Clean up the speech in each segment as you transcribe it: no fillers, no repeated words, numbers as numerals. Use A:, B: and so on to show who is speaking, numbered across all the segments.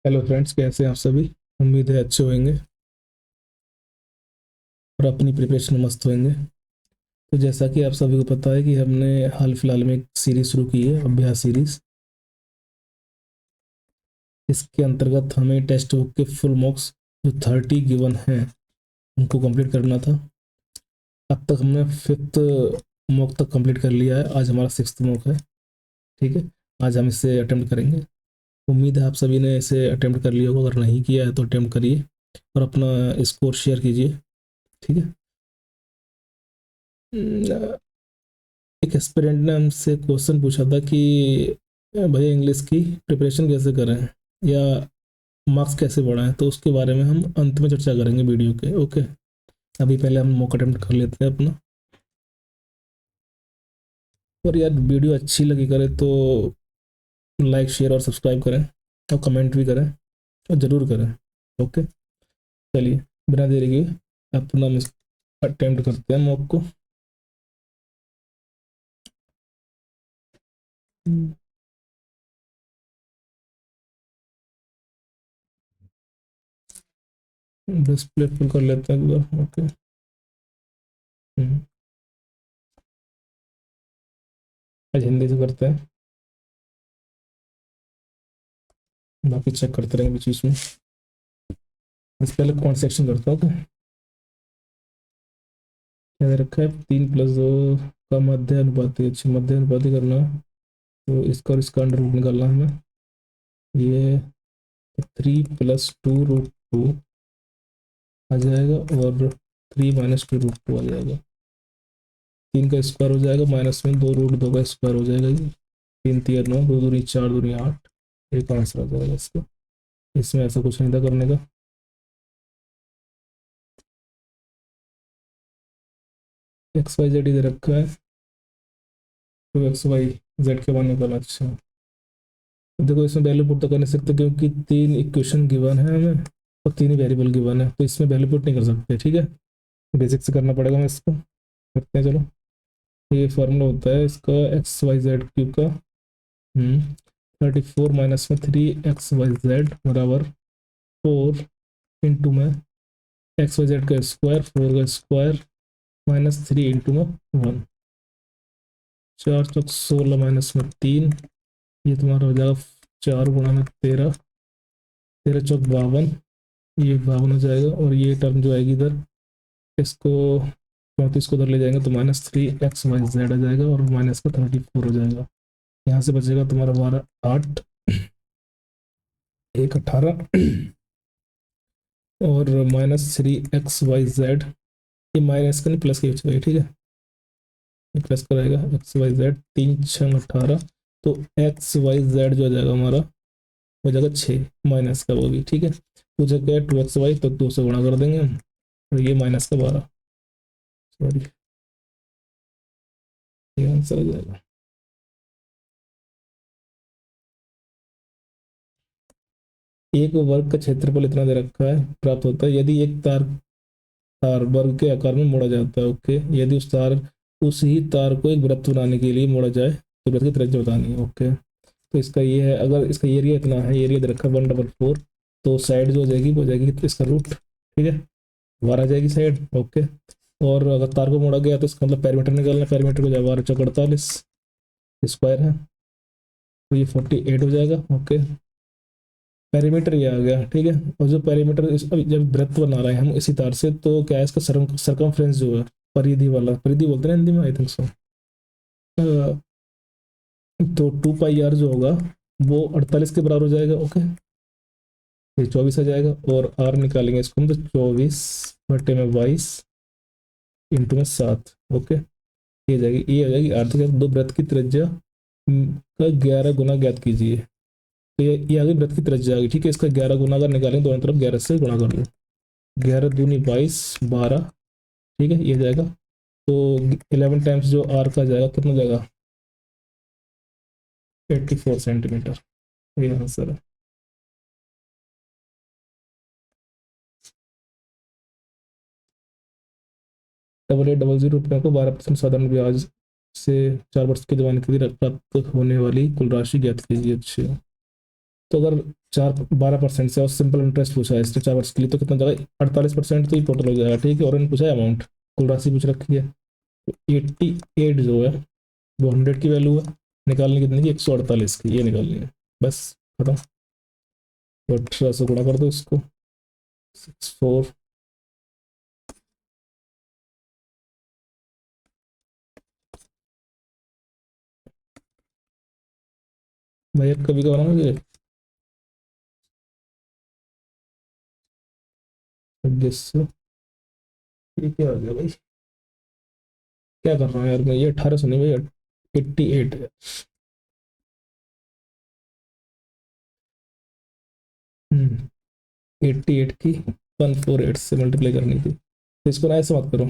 A: Hello friends, कैसे हैं आप सभी। उम्मीद है अच्छे होंगे और अपनी प्रिपरेशन में मस्त होंगे। तो जैसा कि आप सभी को पता है कि हमने हाल फिलहाल में एक सीरीज शुरू की है, अभ्यास सीरीज। इसके अंतर्गत हमें टेक्स्ट बुक के फुल मार्क्स जो 30 गिवन हैं उनको कंप्लीट करना था। अब तक हमने फिफ्थ मॉक तक कंप्लीट कर लिया है, आज हमारा सिक्स्थ मॉक है। ठीक है, आज हम इसे अटेम्प्ट करेंगे। उम्मीद है आप सभी ने इसे अटेम्प्ट कर लिया होगा, अगर नहीं किया है तो अटेम्प्ट करिए और अपना स्कोर शेयर कीजिए। ठीक है। एक एस्पिरेंट ने हमसे क्वेश्चन पूछा था कि भैया इंग्लिश की प्रिपरेशन कैसे करें या मार्क्स कैसे बढ़ाएं, तो उसके बारे में हम अंत में चर्चा करेंगे वीडियो के। ओके, अभी पहले हम मॉक अटेम्प्ट कर लेते हैं अपना। और यार वीडियो अच्छी लगी करे तो लाइक शेयर और सब्सक्राइब करें और कमेंट भी करें और ज़रूर करें। ओके, चलिए बिना देरी के अपना अटेम्प्ट करते हैं मॉक को। डिस्प्ले फुल कर लेते हैं एक बार। ओके। आज हिंदी से करते हैं, बाकी चेक करते रहेंगे बीच बीच में। इससे पहले कौन सेक्शन करता हूँ। क्या दे रखा है, 3+2 का मध्य अनुपाती। अच्छा, मध्य अनुपाती करना है तो इसका और इसका अंडर रूट निकालना है हमें। ये 3+2√2 आ जाएगा और 3 - 2√2 आ जाएगा। 3 का स्क्वायर हो जाएगा, माइनस में 2√2 का स्क्वायर हो जाएगा। ये 3×3 = 9, 2×2 = 4, 2×8। एक आंसर आ जाएगा इसका। इसमें ऐसा कुछ नहीं था करने का। एक्स वाई जेड इधर रखा है तो एक्स वाई जेड के मान निकालना। अच्छा, देखो इसमें वैल्यू पुट तो कर नहीं सकते क्योंकि 3 इक्वेशन गिवन है हमें और 3 ही वेरिएबल गिवन है, तो इसमें वैल्यू पुट नहीं कर सकते। ठीक है, बेसिक से करना पड़ेगा। मैं इसको करते हैं, चलो। ये फॉर्मूला होता है इसका XYZ³ का। 34 - 3 XYZ बराबर 4 में XYZ का स्क्वायर, 4 का स्क्वायर -3 × 1। 4×4 = 16 ये तुम्हारा हो जाएगा 4 × 13, 13×4 = 52। ये 52 हो जाएगा और ये टर्म जो आएगी इधर, इसको 34 को उधर ले जाएंगे तो -3 XYZ आ जाएगा और माइनस का 34 हो जाएगा। यहाँ से बचेगा तुम्हारा 12 8 1 18 और -3 XYZ। ये माइनस का नहीं, प्लस का बचेगा। ठीक है, ये प्लस का रहेगा। XYZ 3×6 = 18, तो XYZ जो आ जाएगा हमारा हो जाएगा 6 माइनस का वो भी। ठीक है, तो जगह 2XY तो 2 से गुणा कर देंगे हम और ये -12। सॉरी, ये आंसर आ जाएगा। एक वर्ग का क्षेत्रफल इतना दे रखा है, प्राप्त होता है यदि एक तार तार वर्ग के आकार में मोड़ा जाता है। ओके, यदि उस ही तार को एक वृत्त बनाने के लिए मोड़ा जाए तो वृत्त की त्रिज्या बतानी है। ओके, तो इसका ये है, अगर इसका एरिया इतना है, एरिया दे रखा है 144, तो साइड जो हो जाएगी वो हो जाएगी इसका रूट। ठीक है, 12 आ जाएगी साइड। ओके, और अगर तार को मोड़ा गया तो इसका मतलब पैरामीटर निकालना है। पैरामीटर को जाए 12×4 = 48 स्क्वायर है, तो ये 48 हो जाएगा। ओके, पेरीमीटर ये आ गया। ठीक है, और जो पेरीमीटर जब वृत्त बना रहे हैं हम इसी तार से, तो क्या है इसका सरकमफ्रेंस जो है, परिधि वाला, परिधि बोलते हैं हिंदी में, आई थिंक सो। तो 2πr जो होगा वो 48 के बराबर हो जाएगा। ओके, ये 24 आ जाएगा और आर निकालेंगे इसको हम, तो 24/22 इंटू में 7। ओके, ये जाएगी, ये हो जाएगी आर। तो दो वृत्त की त्रिज्या का 11 गुना ज्ञात कीजिए। तो ये आ गई वृत्त की त्रिज्या आ गई। ठीक है, इसका 11 गुना अगर निकालेंगे दोनों तरफ 11 से गुणा कर लो, 11×2 = 22 12। ठीक है, ये जाएगा तो 11 टाइम्स जो आर का जाएगा कितना जाएगा, 84 सेंटीमीटर। ये आंसर है। 8800 रुपये को 12% साधारण ब्याज से 4 वर्ष के जमाने के लिए प्राप्त होने वाली कुल राशि ज्ञात कीजिए। अच्छे, तो अगर 4 12% से और सिंपल इंटरेस्ट पूछा है इसने 4 वर्ष के लिए, तो कितना जाएगा 48%, तो ये टोटल हो जाएगा। ठीक है, और इन्होंने पूछा है अमाउंट, कुल राशि पूछ रखी है। तो 88 जो है वो 100 की वैल्यू है, निकालनी कितनी की 148 की, ये निकालनी है बस, खत्म। तो 18 से गुणा कर दो इसको, 64। भैया कभी का बनाना मुझे 2600, ये क्या हो गया भाई, क्या कर रहा हूँ यार मैं, ये 1800 नहीं भैया, 88 है। 88 की 148 से मल्टीप्लाई करनी थी, तो इसको ना ऐसे मत करो,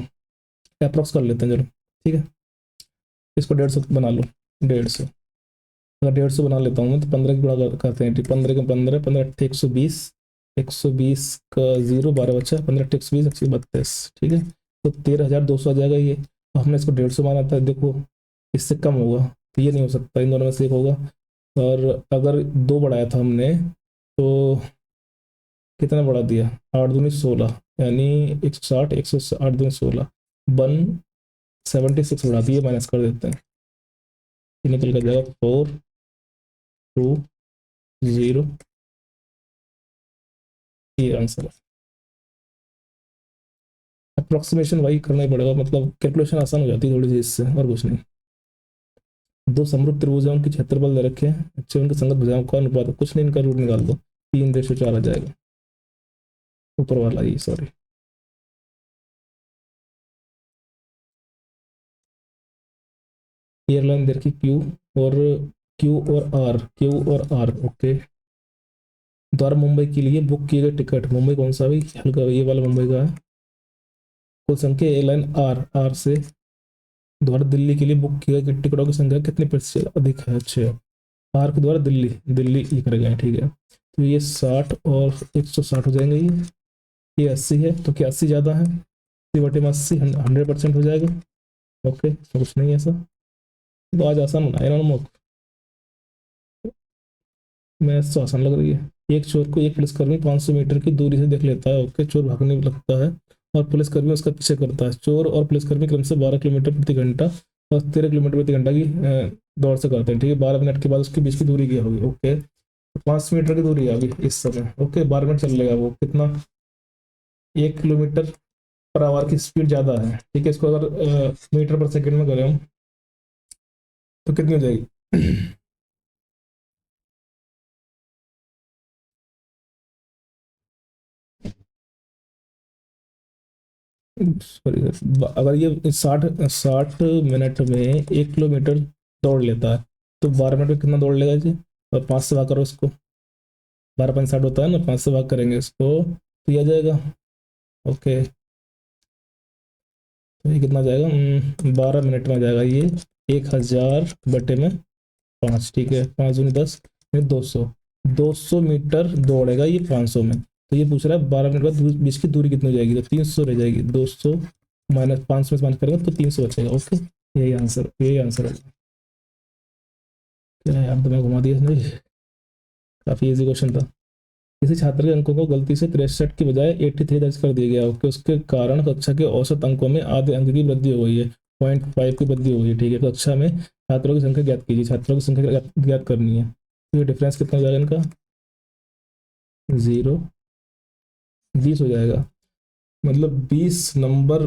A: अप्रॉक्स कर लेते हैं चलो। ठीक है, इसको 150 बना लो, 150। अगर 150 बना लेता हूँ मैं, तो 15 की गुणा करते हैं, 15 का 15, 15 120, 120 का जीरो 12 बचा, 15 120 132। ठीक है, तो 13,200 आ जाएगा ये। तो हमने इसको 150 माना था, देखो इससे कम होगा, तो ये नहीं हो सकता, इन दोनों में से एक होगा। और अगर दो बढ़ाया था हमने, तो कितना बढ़ा दिया, 8 दूनी 16, यानी 160, 108 दूनी 16, 176 बढ़ा दिए, माइनस कर देते हैं, ये निकल कर जाएगा 420, ये आंसर है। अप्रोक्सीमेशन वही करना ही पड़ेगा, मतलब कैलकुलेशन आसान हो जाती है थोड़ी सी इससे, और कुछ नहीं। दो समरूप त्रिभुज हैं, उनके क्षेत्रफल दे रखे हैं, अच्छे उनके संगत भुजाओं का अनुपात, कुछ नहीं, इनका रूट निकाल दो, 3:4 आ जाएगा, ऊपर वाला ये, सॉरी। एयरलाइन दे रखी और क्यू और आर ओके, द्वारा मुंबई के लिए बुक किए गए टिकट, मुंबई कौन सा भी हल्का, ये वाला मुंबई का है। कुल संख्या एयरलाइन आर आर से द्वारा दिल्ली के लिए बुक किए गए टिकटों की संख्या कितने प्रतिशत अधिक है, 6। आर के द्वारा दिल्ली, दिल्ली ये कर गए, ठीक है। तो ये 60 और 160 हो जाएंगे, ये 80 है, तो क्या 80 ज़्यादा है, 80/80 100% हो जाएगा। ओके, तो कुछ नहीं है ऐसा, तो आज आसान बनाया ना मुझे, मैथ्स तो आसान लग रही है। एक चोर को एक पुलिसकर्मी 500 मीटर की दूरी से देख लेता है, ओके, चोर भागने लगता है और पुलिसकर्मी उसका पीछे करता है। चोर और पुलिसकर्मी क्रम से 12 किलोमीटर प्रति घंटा और 13 किलोमीटर प्रति घंटा की दौड़ से करते हैं, ठीक है। 12 मिनट के बाद उसके बीच की दूरी क्या होगी, ओके, तो 500 मीटर की दूरी है अभी इस समय, ओके, 12 मिनट चल लेगा वो, कितना, 1 किलोमीटर पर आवर की स्पीड ज़्यादा है, ठीक है। इसको अगर मीटर पर सेकेंड में करें हम, तो कितनी हो जाएगी सॉरी, अगर ये 60 60 मिनट में 1 किलोमीटर दौड़ लेता है, तो 12 मिनट में कितना दौड़ लेगा जी, और 5 से भाग करो इसको, 12 5 60 होता है ना, 5 से भाग करेंगे इसको, तो ये आ जाएगा, ओके। तो ये कितना जाएगा, 12 मिनट में आ जाएगा ये, 1000/5, ठीक है, 5 दूनी 10, 200, 200 मीटर दौड़ेगा ये 500 में। तो ये पूछ रहा है 12 मिनट बाद बीच की दूरी कितनी हो जाएगी, तो 300 रह जाएगी, 200 माइनस 500 में से माइनस करेंगे तो 300 बचेगा, ओके। यही आंसर है। क्या यार, तुम्हें घुमा दिया इसने, काफी इजी क्वेश्चन था। किसी छात्र के अंकों को गलती से 63 की बजाय 83 दर्ज कर दिया गया, ओके, उसके कारण कक्षा के औसत अंकों में आधे अंक की वृद्धि हो गई है, 0.5 की वृद्धि हो गई है, ठीक है। कक्षा में छात्रों की संख्या ज्ञात कीजिए, छात्रों की संख्या ज्ञात करनी है, तो ये डिफरेंस कितना हो जाएगा इनका, 0 20 हो जाएगा, मतलब 20 नंबर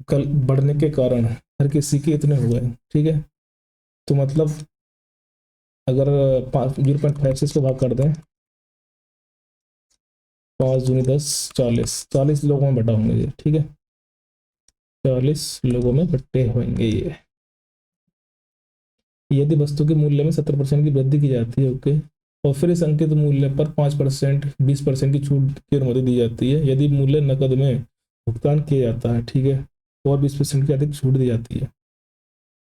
A: कल बढ़ने के कारण हर किसी के इतने हो गए, ठीक है। तो मतलब अगर 0.5 से इसको भाग कर दें, 5 दूनी 10, 40 लोगों में बटा होंगे ये, ठीक है, 40 लोगों में बटे होंगे ये। यदि वस्तु के मूल्य में 70% की वृद्धि की जाती है, ओके, और फिर इस अंकित मूल्य पर 5% 20% की छूट की अनुमति दी जाती है, यदि मूल्य नकद में भुगतान किया जाता है, ठीक है, और 20% की अधिक छूट दी जाती है।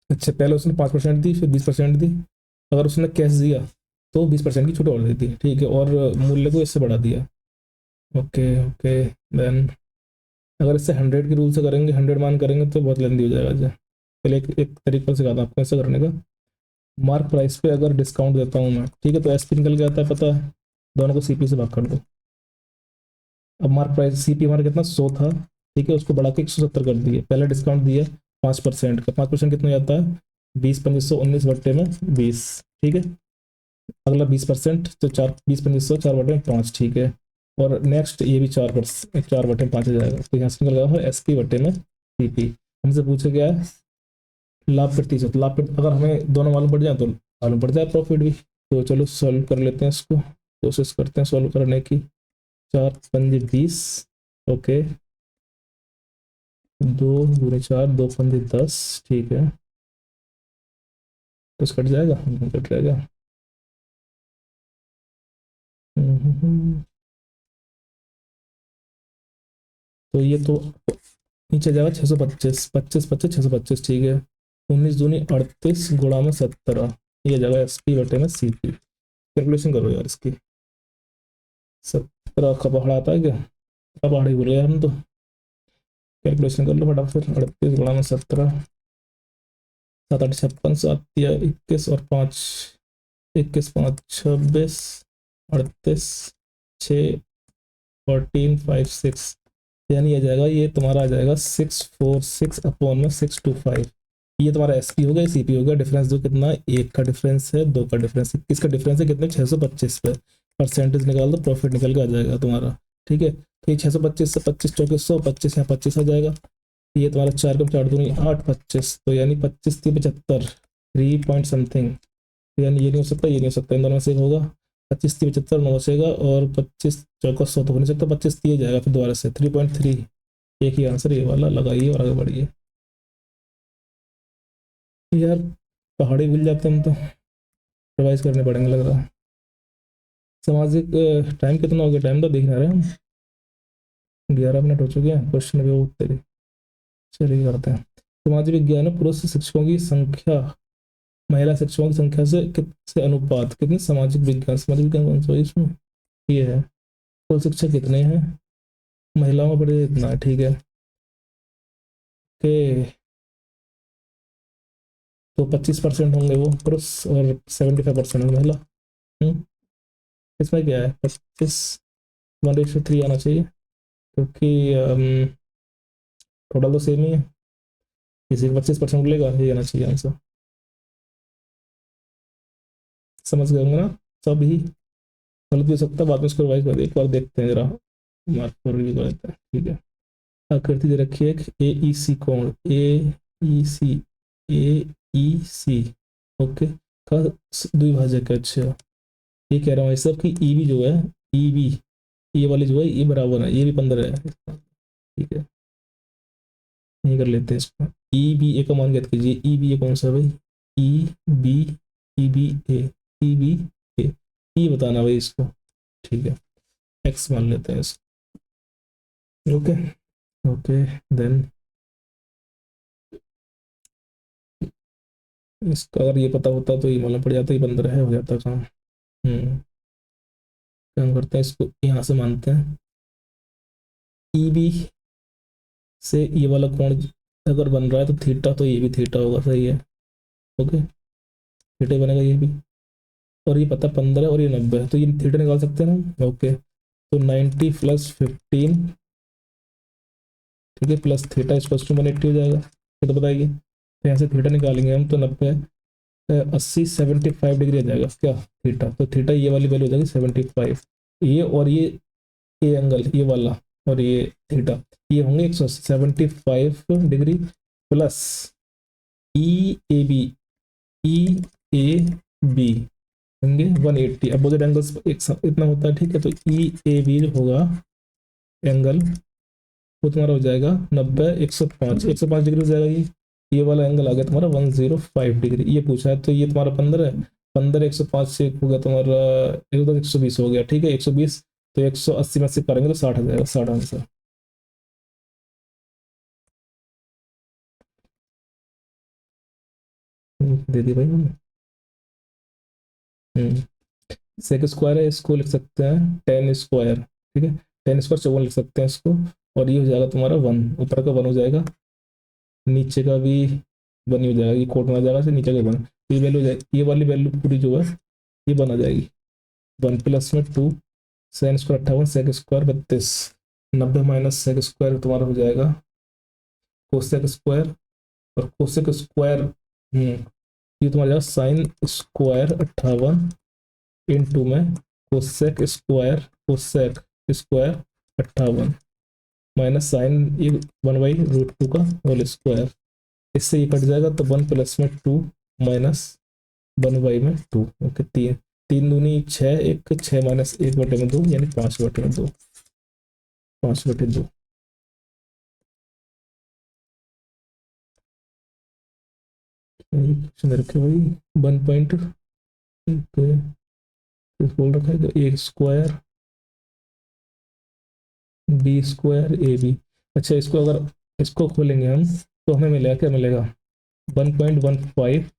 A: अच्छा, पहले उसने 5% दी, फिर 20% दी, अगर उसने कैश दिया तो 20% की छूट और देती है, ठीक है, और मूल्य को इससे बढ़ा दिया, ओके ओके। देन अगर इससे 100 के रूल से करेंगे, 100 मान करेंगे तो बहुत लेंदी हो जाएगा। चलिए एक तरीका सिखाता हूँ आपको ऐसा करने का। मार्क प्राइस पे अगर डिस्काउंट देता हूँ मैं, ठीक है, तो एसपी निकल के आता है, पता है, दोनों को सीपी से भाग कर दो। अब मार्क प्राइस सीपी हमारा कितना 100 था, ठीक है, उसको बढ़ा के 170 कर दिए, पहले डिस्काउंट दिया 5% का, 5% कितना जाता है, 20 25 19 बट्टे में 20, ठीक है। अगला 20% तो 4 20 25 100 4 बटे में 5, ठीक है। और नेक्स्ट ये भी 4 बटे में 5 हो जाएगा, तो यहाँ से निकल गया एस पी बटे में सी पी। हमसे पूछे गया है लाभ प्रतिशत, लाभ अगर हमें दोनों मालूम पड़ जाए तो मालूम पड़ जाए प्रॉफिट भी। तो चलो सॉल्व कर लेते हैं इसको, कोशिश करते हैं सॉल्व करने की। 4 5 20, ओके, 2 दूनी 4, 2 5 10, ठीक है, तो कट जाएगा, कट जाएगा। तो ये तो नीचे जाएगा 625, 25 25 625, ठीक है। 19 दूनी 38 गुणा में 17, ये जाएगा एस पी बटे में सी पी। कैलकुलेशन करो यार इसकी। 17 का पहाड़ा आता है क्या, पहाड़ ही भूल गए हम तो। कैलकुलेशन कर लो फटाफट, 38 गुणा में 17, 7 8 56, 7 या 21 और 5, 21 5 26, 38 6 14 5 6, यानी आ जाएगा, ये तुम्हारा आ जाएगा 646/625। ये तुम्हारा एस पी हो गया, सी पी हो गया। डिफरेंस दो कितना, एक का डिफरेंस है, दो का डिफरेंस है, किसका डिफरेंस है कितने, 625 पे। परसेंटेज निकाल दो, प्रॉफिट निकल के आ जाएगा तुम्हारा, ठीक है। तो ये 625 से 25 24 100, 25 यहाँ 25 आ जाएगा। ये तुम्हारा 4 कम 4 दूनी 8 25, तो यानी 25 3 75, 3 पॉइंट समथिंग, यानी ये नहीं हो सकता, ये नहीं हो सकता, इन दोनों में से एक होगा। 25 3 75 9 बचेगा, और 25 4 100 तो हो नहीं सकता, 25 जाएगा फिर दोबारा से 3.3। एक ही आंसर ये वाला लगाइए और आगे बढ़िए। यार पहाड़ी भूल जाते हम तो, रिवाइज करने पड़ेंगे लग रहा है। सामाजिक टाइम कितना हो गया, टाइम तो देख ना रहे हम, 11 मिनट हो चुके हैं, क्वेश्चन भी उत्तर। चलिए करते हैं। सामाजिक विज्ञान में पुरुष शिक्षकों की संख्या महिला शिक्षकों की संख्या से अनुपात कितने, सामाजिक विज्ञान कौन सा है इसमें, ये है। कुल शिक्षक कितने हैं, महिलाओं का बढ़े इतना है, ठीक है, कि तो 25% होंगे वो पुरुष और 75% होंगे महिला। इसमें क्या है, 25 1:3 आना चाहिए, क्योंकि टोटल तो सेम ही है, किसी को 25% मिलेगा, ये आना चाहिए आंसर। समझ गए होंगे ना सब ही, गलत भी हो सकता है, बाद में इसको रिवाइज कर एक बार देखते हैं जरा, मार्क पर रिव्यू कर लेते हैं, ठीक है। आकृति दे रखी है एक ए ई सी कोण, ए ई सी ओके, का द्विभाजक है, अच्छा। ये कह रहा हूँ सब कि ई बी जो है, ई बी, ये वाली जो है ये बराबर है, ये भी 15 है, ठीक है। ये कर लेते हैं इसको, ई बी ए का मान ज्ञात कीजिए। ई बी ए कौन सा है भाई, ई बी, ई बी ए, ई बी ए, ई बताना भाई इसको, ठीक है। एक्स मान लेते हैं इसको, ओके। ओके देन इसका अगर ये पता होता तो ये मालूम पड़ जाता, ये 15 है, हो जाता काम। काम करते हैं इसको, यहाँ से मानते हैं ई बी से ये वाला कोण अगर बन रहा है तो थीटा, तो ये भी थीटा होगा, सही है, ओके, थीटा बनेगा ये भी। और ये पता 15 और ये 90 है, तो ये थीटा निकाल सकते हैं ना, ओके। तो 90 प्लस 15, ठीक है, प्लस थीटा इक्वल टू 180 हो जाएगा, ये तो बताइए। तो यहाँ से थीटा निकालेंगे हम, तो 90 80 75 डिग्री आ जाएगा क्या, थीटा, तो थीटा ये वाली वैल्यू हो जाएगी 75, ये और ये एंगल ये वाला, और ये थीटा, ये होंगे 175 degree, plus E A B, E A B होंगे 180। अपोजिट एंगल्स एक इतना होता है, ठीक है, तो ई ए बी जो होगा एंगल, वो तुम्हारा हो जाएगा 90 105 डिग्री हो जाएगा। ये वाला एंगल आ गया तुम्हारा 105 डिग्री, ये पूछा है, तो ये तुम्हारा 15 है, 15 105 से हो गया तुम्हारा 120 हो गया, ठीक है, 120, तो 180 में से करेंगे तो 60 आ जाएगा, 60 आंसर। दे दी भाई मैंने। सेक स्क्वायर है, इसको लिख सकते हैं 10 स्क्वायर, ठीक है, 10 स्क्वायर 54 लिख सकते हैं इसको। और ये हो जाएगा तुम्हारा 1, ऊपर का 1 हो जाएगा, नीचे का भी 1 ही हो जाएगा, ये कोट में आ जाएगा, से नीचे का 1, ये वैल्यू हो जाएगी, ये वाली वैल्यू पूरी जो है ये बन आ जाएगी। 1 + 2 sine square 58, sec square 32, 90 minus sec square तुम्हारा हो जाएगा कोसेक स्क्वायर, और कोसेक स्क्वायर ये तुम्हारा जाएगा साइन स्क्वायर 58 इंटू में कोसेक स्क्वायर 58 माइनस साइन ये 1/√2 का होल स्क्वायर। इससे ये कट जाएगा तो 1 + 2 माइनस 1/2। ओके, तीन तीन दूनी छः, एक छः माइनस 1/2 यानी 5/2, 5/2। क्वेश्चन रखे भाई 1 पॉइंट बोल रखा है तो a² b² अच्छा, इसको अगर इसको खोलेंगे हम तो हमें मिलेगा, क्या मिलेगा 1.15,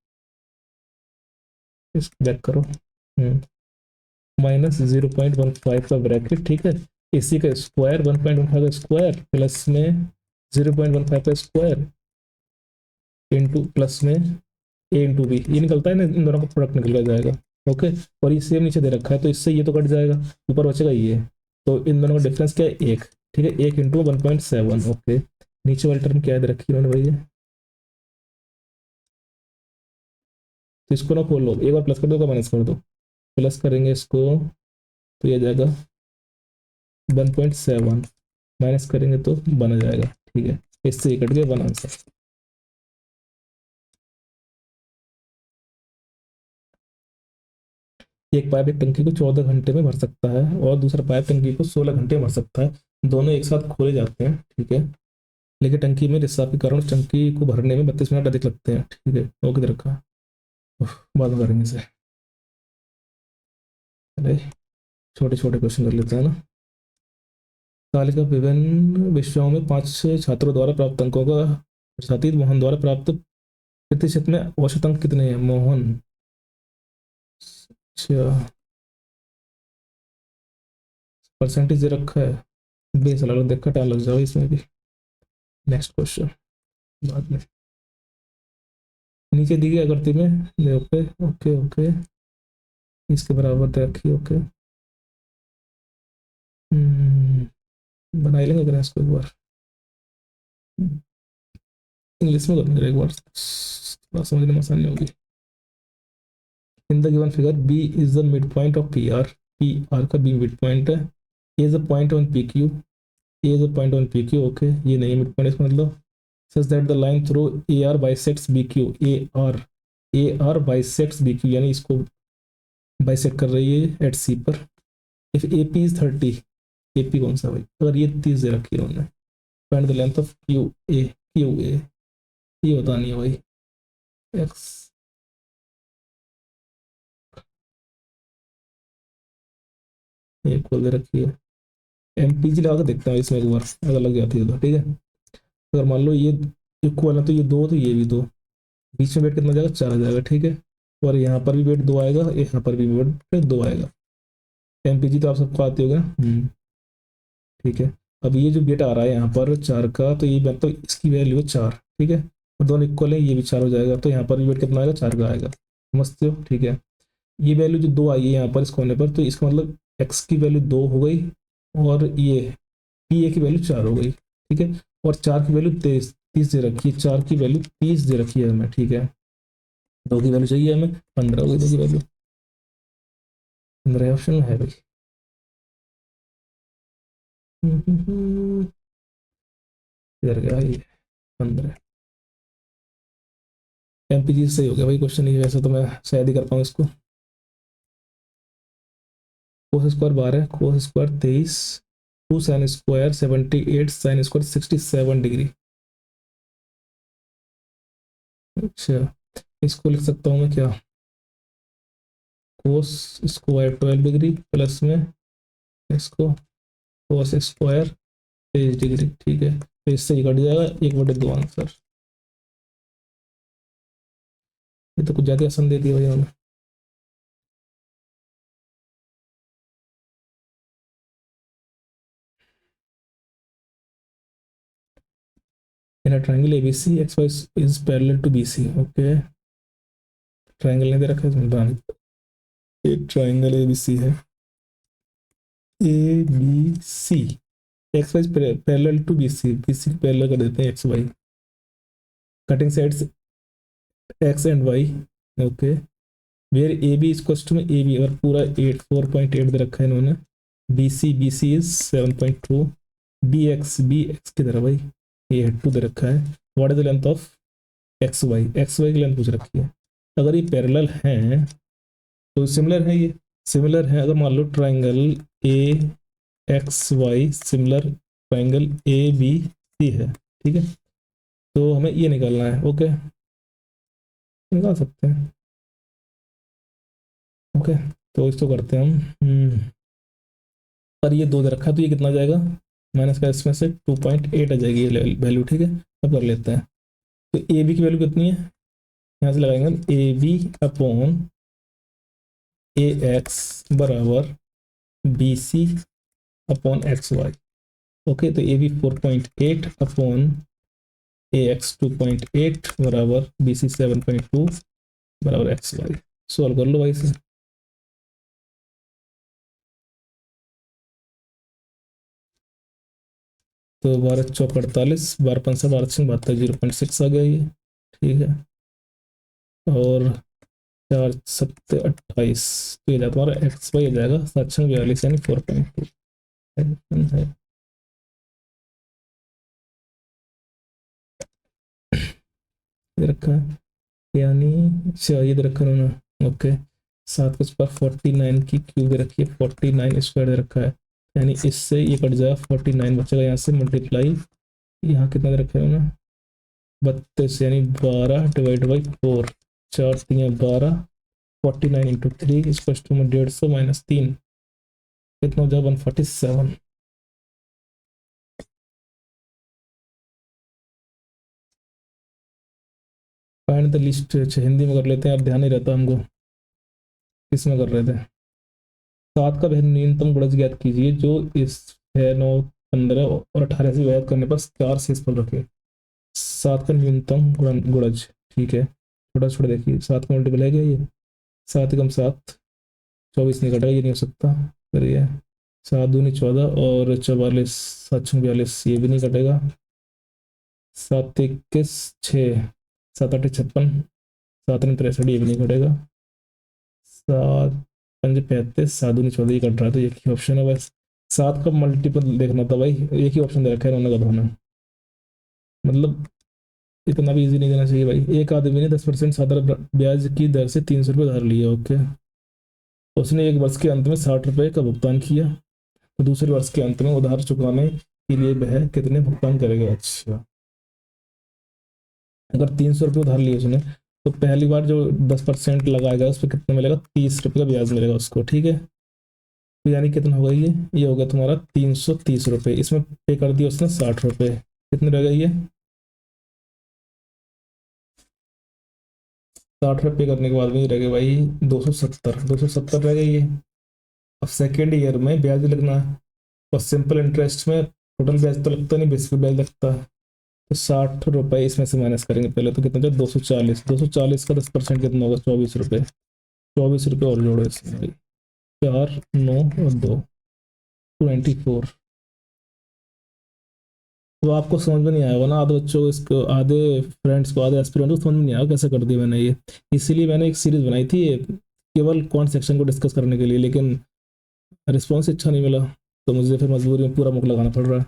A: इसको बैक करो माइनस 0.15 का ब्रैकेट, ठीक है, इसी का स्क्वायर 1.15 का स्क्वायर प्लस में 0.15 का स्क्वायर इंटू प्लस में ए इंटू बी, ये निकलता है ना, इन दोनों का प्रोडक्ट निकल जाएगा। ओके, और ये सेम नीचे दे रखा है तो इससे ये तो कट जाएगा, ऊपर बचेगा ये, तो इन दोनों का डिफरेंस क्या है 1, ठीक है, 1 इंटू 1.7। ओके, नीचे वाली टर्म क्या है दे रखी है उन्होंने भैया, तो इसको ना खोल लो, एक बार प्लस कर दो, माइनस कर दो, प्लस करेंगे इसको तो ये जाएगा 1.7, माइनस करेंगे तो बना जाएगा, ठीक है, इससे ये कट गया 1 आंसर। एक पाइप एक टंकी को 14 घंटे में भर सकता है और दूसरा पाइप टंकी को 16 घंटे में भर सकता है, दोनों एक साथ खोले जाते हैं, ठीक है, लेकिन टंकी में रिसाव के कारण टंकी को भरने में 32 मिनट अधिक लगते हैं, ठीक है, ओके दे रखा। बाद में करेंगे इसे, अरे छोटे छोटे क्वेश्चन कर लेते हैं ना। तालिका विभिन्न विषयों में 5 छात्रों द्वारा प्राप्त अंकों का प्रतिशत, मोहन द्वारा प्राप्त प्रतिशत में औसत अंक कितने हैं मोहन? अच्छा, परसेंटेज दे रखा है, बेस अलग देखकर टाइम लग जाओ इसमें भी। नेक्स्ट क्वेश्चन बाद में, नीचे दी गई आकृति में ओके ओके ओके इसके बराबर दे रखी, ओके बना ही लेंगे अगर इसको एक बार, इंग्लिश में करेंगे एक बार, थोड़ा समझने में आसानी होगी। In the given figure B is the mid point of P R, P R का बी मिड पॉइंट है, A is a point on P Q, A is a point on P Q, okay, ये नहीं mid point, इसका मतलब such that the line through A R bisects B Q, A R bisects B Q, यानी इसको bisect कर रही है at C पर। If A P is 30, A P कौन सा भाई, अगर ये 30 दे रखी है उन्होंने, find the length of Q A ये होता नहीं है भाई, एक्स, ये खोल दे रखी है, एमपीजी लगा के देखता हूँ इसमें एक बार, अगर लग जाती है तो ठीक है। अगर मान लो ये इक्वल है तो ये दो, तो ये भी दो, बीच में वेट कितना जाएगा 4 आ जाएगा, ठीक है, और यहाँ पर भी वेट 2 आएगा, यहाँ पर भी वेट 2 आएगा। एमपीजी तो आप सबको आती होगा, ठीक है। अब ये जो वेट आ रहा है यहाँ पर 4 का, तो ये मतलब इसकी वैल्यू है 4, ठीक है, और दोनों इक्वल है, ये भी 4 हो जाएगा, तो यहाँ पर भी वेट कितना आएगा 4 का आएगा, समझते हो, ठीक है। ये वैल्यू जो 2 आई है यहाँ पर इस कोने पर, तो इसका मतलब एक्स की वैल्यू 2 हो गई, और ये पी ए की वैल्यू 4 हो गई, ठीक है, और 4 की वैल्यू 30 दे रखी है, 4 की वैल्यू 30 दे रखी है हमें, ठीक है, 2 की वैल्यू चाहिए हमें 15 हो गई, 2 की वैल्यू 15 ऑप्शन में है भाई। इधर गया ये 15, एमपीजी सही हो गया भाई क्वेश्चन, ये वैसे तो मैं शायद ही कर पाऊँ इसको। Cos square 12, cos square 23, 2 sine square 78, sine square 67 degree. अच्छा, इसको लिख सकता हूँ मैं क्या, कोस स्क्वायर 12 डिग्री प्लस में इसको कोस स्क्वायर 23 डिग्री, ठीक है, तो इससे ही कट जाएगा 1/2 आंसर। ये तो कुछ ज़्यादा आसान दे दिया भाई उन्होंने। In a triangle ABC, XY is parallel to BC. Okay, triangle नहीं दे रखा है इसमें, बनाने। एक ट्राइंगल ए बी सी है, A B C, X Y parallel to B C, B C parallel कर देते हैं X Y, cutting sides X and Y, okay. Where A B is to में ए बी, और पूरा 4.8 दे रखा है इन्होंने, B C is 7.2, B X की तरह भाई, ये 2 दे रखा है। What is the length of X Y की लेंथ पूछ रखी है। अगर ये पैरेलल हैं तो सिमिलर है, ये सिमिलर है। अगर मान लो triangle A X Y similar triangle A B C है, ठीक है, तो हमें ये निकालना है, ओके, निकाल सकते हैं, ओके। तो इसको करते हैं हम, पर ये 2 दे रखा है तो ये कितना आ जाएगा, माइनस का इसमें से 2.8 आ जाएगी ये वैल्यू, ठीक है। अब कर लेते हैं, तो ए बी की वैल्यू कितनी है, यहाँ से लगाएंगे हम A B upon A X बराबर B C upon X Y, okay. तो A B 4.8 upon A X 2.8 बराबर बी सी 7.2 बराबर एक्स वाई। सॉल्व कर लो भाई से, तो 12×4 = 48, 12×5 = 0.6 आ गया ये, ठीक है। और 4×7 = 28, तो ये जाता हमारा एक्स वाई आ जाएगा 7×42 यानी 4.2 है। ये रखा है यानी, अच्छा ये दे रखा है उन्होंने, ओके। 7×49 की क्यूब दे रखी है, 49 स्क्वायर दे रखा है, यानी इससे ये कट जाएगा, 49 बचेगा यहाँ से, मल्टीप्लाई यहाँ कितना दे रखा है उन्होंने, 32 यानी 12/4, 4×3 = 12, 49 × 3 इक्वल्स टू 150 - 3 कितना हो जाएगा, 147। फाइंड द लिस्ट, अच्छा हिंदी में कर लेते हैं, अब ध्यान नहीं रहता हमको किस में कर रहे थे। 7 का न्यूनतम गुणज ज्ञात कीजिए जो इस 6, 9, 15 और 18 से विभाजित करने पर 4 शेषफल रखे। 7 का न्यूनतम गुणज, ठीक है, छोटा छोटा देखिए, 7 का मल्टीपल है क्या ये, 7×7 24 नहीं कटेगा, ये नहीं हो सकता, फिर ये 7×2 = 14 और 44, 7×42 ये भी नहीं कटेगा, 7×1 = 6, 7×8 = 56, 7×3 = 63 ये भी नहीं कटेगा, 7×5 = 35, 7×2 = 14 ये कट रहा है, तो एक ही ऑप्शन है बस। 7 का मल्टीपल देखना था भाई, एक ही ऑप्शन दे रखा है इन्होंने, गधों ने, मतलब इतना भी इजी नहीं देना चाहिए भाई। एक आदमी ने 10% साधारण ब्याज की दर से 300 रुपये उधार लिया, ओके। उसने एक वर्ष के अंत में 60 रुपये का भुगतान किया, तो दूसरे वर्ष के अंत में उधार चुकाने के लिए वह कितने भुगतान करेगा। अच्छा, अगर 300 रुपये उधार लिए उसने, तो पहली बार जो 10% लगाएगा उस पर कितना मिलेगा, 30 रुपये का ब्याज मिलेगा उसको, ठीक है। तो यानी कितना होगा ये होगा तुम्हारा 330 रुपये, इसमें पे कर दिया उसने 60 रुपये, कितने रह गए ये, 60 रुपये करने के बाद में रह गए भाई 270 रह गए ये। अब सेकेंड ईयर में ब्याज लगना है, और सिंपल इंटरेस्ट में टोटल ब्याज तो लगता नहीं, बेसिक ब्याज लगता है, तो 60 रुपये इसमें से माइनस करेंगे पहले, तो कितना जाए 240 का 10% कितना होगा, 24 रुपये, 24 रुपये और जोड़ो इसमें भाई, 4, 9 और 2, 24। तो आपको समझ में नहीं आएगा ना, आधे बच्चों को, इसको आधे फ्रेंड्स को, आधे एस्पिरेंट को समझ में नहीं आया कैसे कर दिया मैंने ये, इसीलिए मैंने एक सीरीज बनाई थी ये, केवल कौन सेक्शन को डिस्कस करने के लिए, लेकिन रिस्पॉन्स अच्छा नहीं मिला, तो मुझे फिर मजबूरी में पूरा मुक लगाना पड़ रहा है।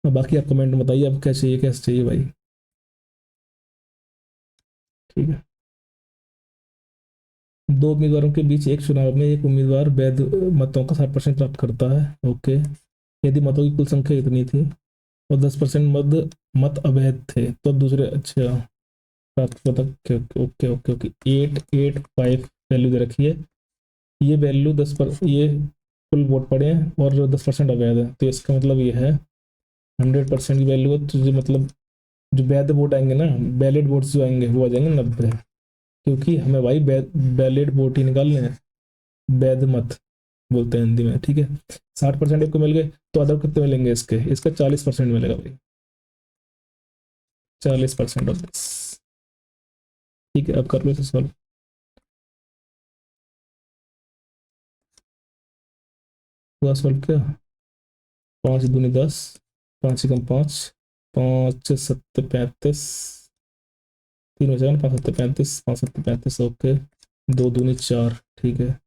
A: और बाकी आप कमेंट में बताइए अब क्या चाहिए, कैसे चाहिए भाई, ठीक है। 2 उम्मीदवारों के बीच एक चुनाव में एक उम्मीदवार वैध मतों का 60% प्राप्त करता है, ओके। यदि मतों की कुल संख्या इतनी थी और 10% मत अवैध थे, तो दूसरे, अच्छा, प्राप्त पता, ओके ओके ओके, 885 वैल्यू दे रखी है, ये वैल्यू 10 ये कुल वोट पड़े हैं और 10% अवैध है, तो इसका मतलब ये है 100% की वैल्यू है, तो मतलब जो वैध वोट आएंगे ना, वैलिड वोट्स जो आएंगे वो आ जाएंगे 90, क्योंकि हमें भाई वैलिड वोट ही निकालने हैं, वैध मत बोलते हैं हिंदी में, ठीक है। 60% एक को मिल गए, तो अदर कितने मिलेंगे, इसका 40% मिलेगा भाई, 40% ऑफ दिस, ठीक है, अब कर लो इसे सॉल्व। 2 सॉल्व किया। 5 दूनी 10, 5 एकम 5, 5 7 35, 3 बचा 5 7 35, 5 7 35, ओके। 2 दूनी 4, ठीक है।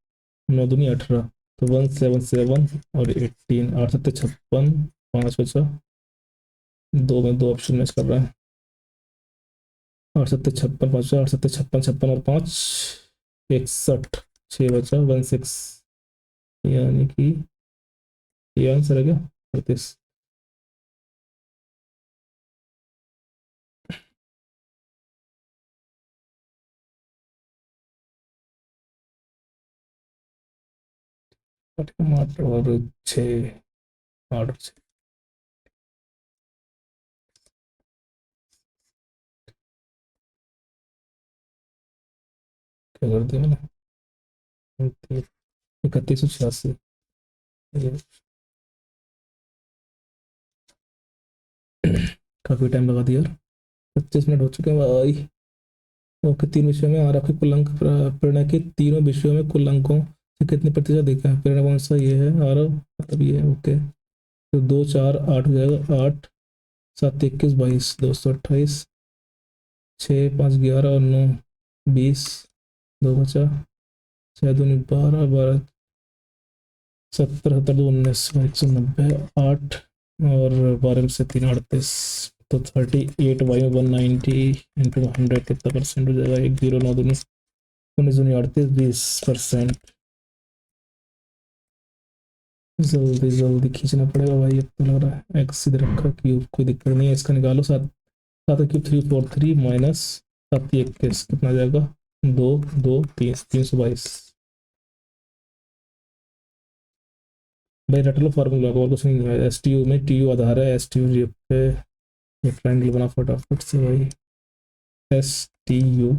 A: 9 दूनी 18, तो 177 और 18, 8 7 56, 5 बचा। 2 में 2 ऑप्शन मैच कर रहा है। 8 7 56, 5 8 7 56, 56 और 5 61, 6 बचा 16, यानी कि ये आंसर है क्या? 38। टमाटर और 6, 8 और 6। क्या कर दिया मैंने? 3186। काफी टाइम लगा दिया यार। 25 मिनट हो चुके हैं भाई। ओके, 3 विषयों में आर आपके कुल अंक प्रणय के तीनों विषयों में कुल अंकों से कितने प्रतिशत देखा है? प्रणय कौन सा? ये है आर, मतलब ये है, ओके। तो 2 4 8 हो जाएगा। 8 7 21 22, 228, 6 5 11 और 9 20, 2 बचा। 6 दूनी 12, 12 70 70 2 19, 190, 8 और 12 में से 3 38, तो 38/190 इंटू 100 कितना परसेंट हो जाएगा? 1 0 9 दूनी 19 दूनी 38, 20%। जल्दी जल्दी खींचना पड़ेगा भाई, अब तो लग रहा है। एक्स सीधे रखा, क्यूब कोई दिक्कत नहीं है, इसका निकालो। 7 7 क्यूब 343 माइनस 7 21 कितना जाएगा? 2 2 30, 322। भाई रट लो फार्मूला को, और कुछ नहीं है। एस टी यू में टी यू आधार है, एस टी यू पे ये ट्रायंगल बना फटाफट से भाई। S T U,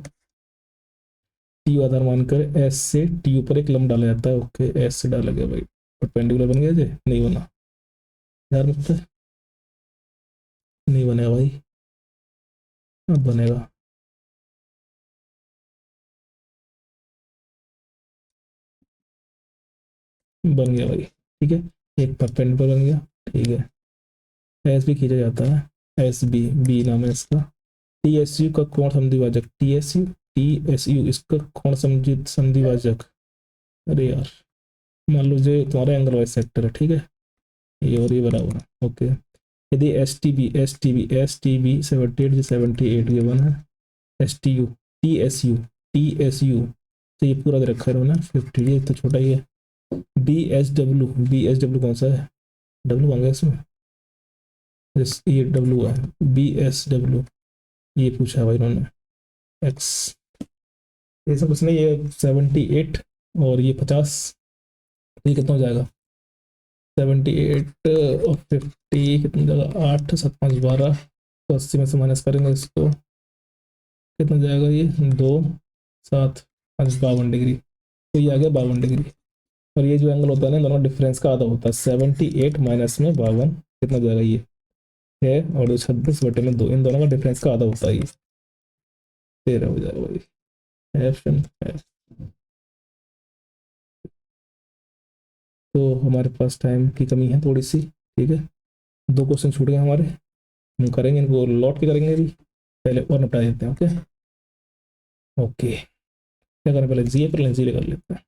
A: T U आधार मानकर एस से टी यू पर एक लंब डाला जाता है, ओके। एस से डाला गया भाई, परपेंडिकुलर बन गया जे? नहीं बना यार, मतलब नहीं बनेगा भाई। अब बनेगा। बन गया भाई, ठीक है। एक परपेंडिकुलर बन गया, ठीक है। एस भी खींचा जाता है, एस बी, बी नाम है इसका। टी एस यू का कोण समद्विभाजक, T S U, T S U इसका कोण समद्विभाजक। अरे यार, मान लो जो तुम्हारा एंगल वाइज सेक्टर है, ठीक है, ये और ये बराबर है, ओके। यदि एस टी बी 78 गिवन है। S T U, T S you तो ये पूरा दे रखा है इन्होंने 50, ये तो छोटा ही है। बी एस डब्ल्यू कौन सा है? डब्ल्यू कौन गया इसमें? ये डब्ल्यू है। बी एस डब्ल्यू, ये पूछा है भाई इन्होंने। एक्स, ये सब कुछ नहीं, ये 78 और ये 50, ये कितना हो जाएगा? 78 और 50 कितना हो जाएगा? 8 7 5 12, तो 80 में से माइनस करेंगे इसको, कितना जाएगा ये? 2 7 5 52 डिग्री, तो ये आ गया 52 डिग्री। और ये जो एंगल होता है ना, दोनों डिफरेंस का आधा होता है। 78 माइनस में 52 कितना जाएगा? ये है, और 26/2, इन दोनों का डिफरेंस का आधा होता है ये। 13 हो जाएगा भाई, ऑप्शन है। तो हमारे पास टाइम की कमी है थोड़ी सी, ठीक है। 2 क्वेश्चन छूट गए हमारे, हम करेंगे इनको लौट के करेंगे अभी। पहले और निपटा देते हैं, ओके। ओके, क्या करें पहले? जी कर लें, जी कर लेते हैं।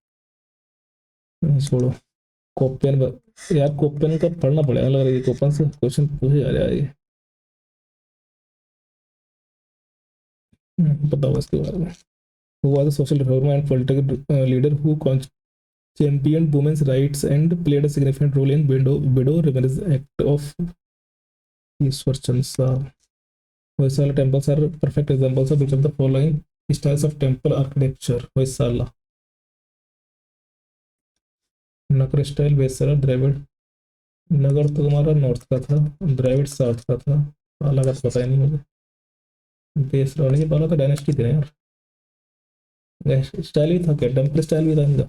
A: छोड़ो, कोपेन यार, कोपेन का पढ़ना पड़ेगा लग रहा है, ये कोपेन से क्वेश्चन पूछे जा रहा है ये। पता होगा इसके बारे में। Who was a social reformer and political leader who championed women's rights and played a significant role in Widow Remarriage Act of Ishwar Chand Saab? Hoysala temples are perfect examples of which of the following styles of temple architecture? Hoysala, Nagara style, Vesara, Dravida. Nagara तो तुम्हारा north का था, Dravid south का था, पाला का तो पता ही नहीं मुझे। वेसरा नहीं, पाला तो डायनेस्टी थी ना यार। स्टाइल भी था क्या? टेम्पल स्टाइल भी था इनका?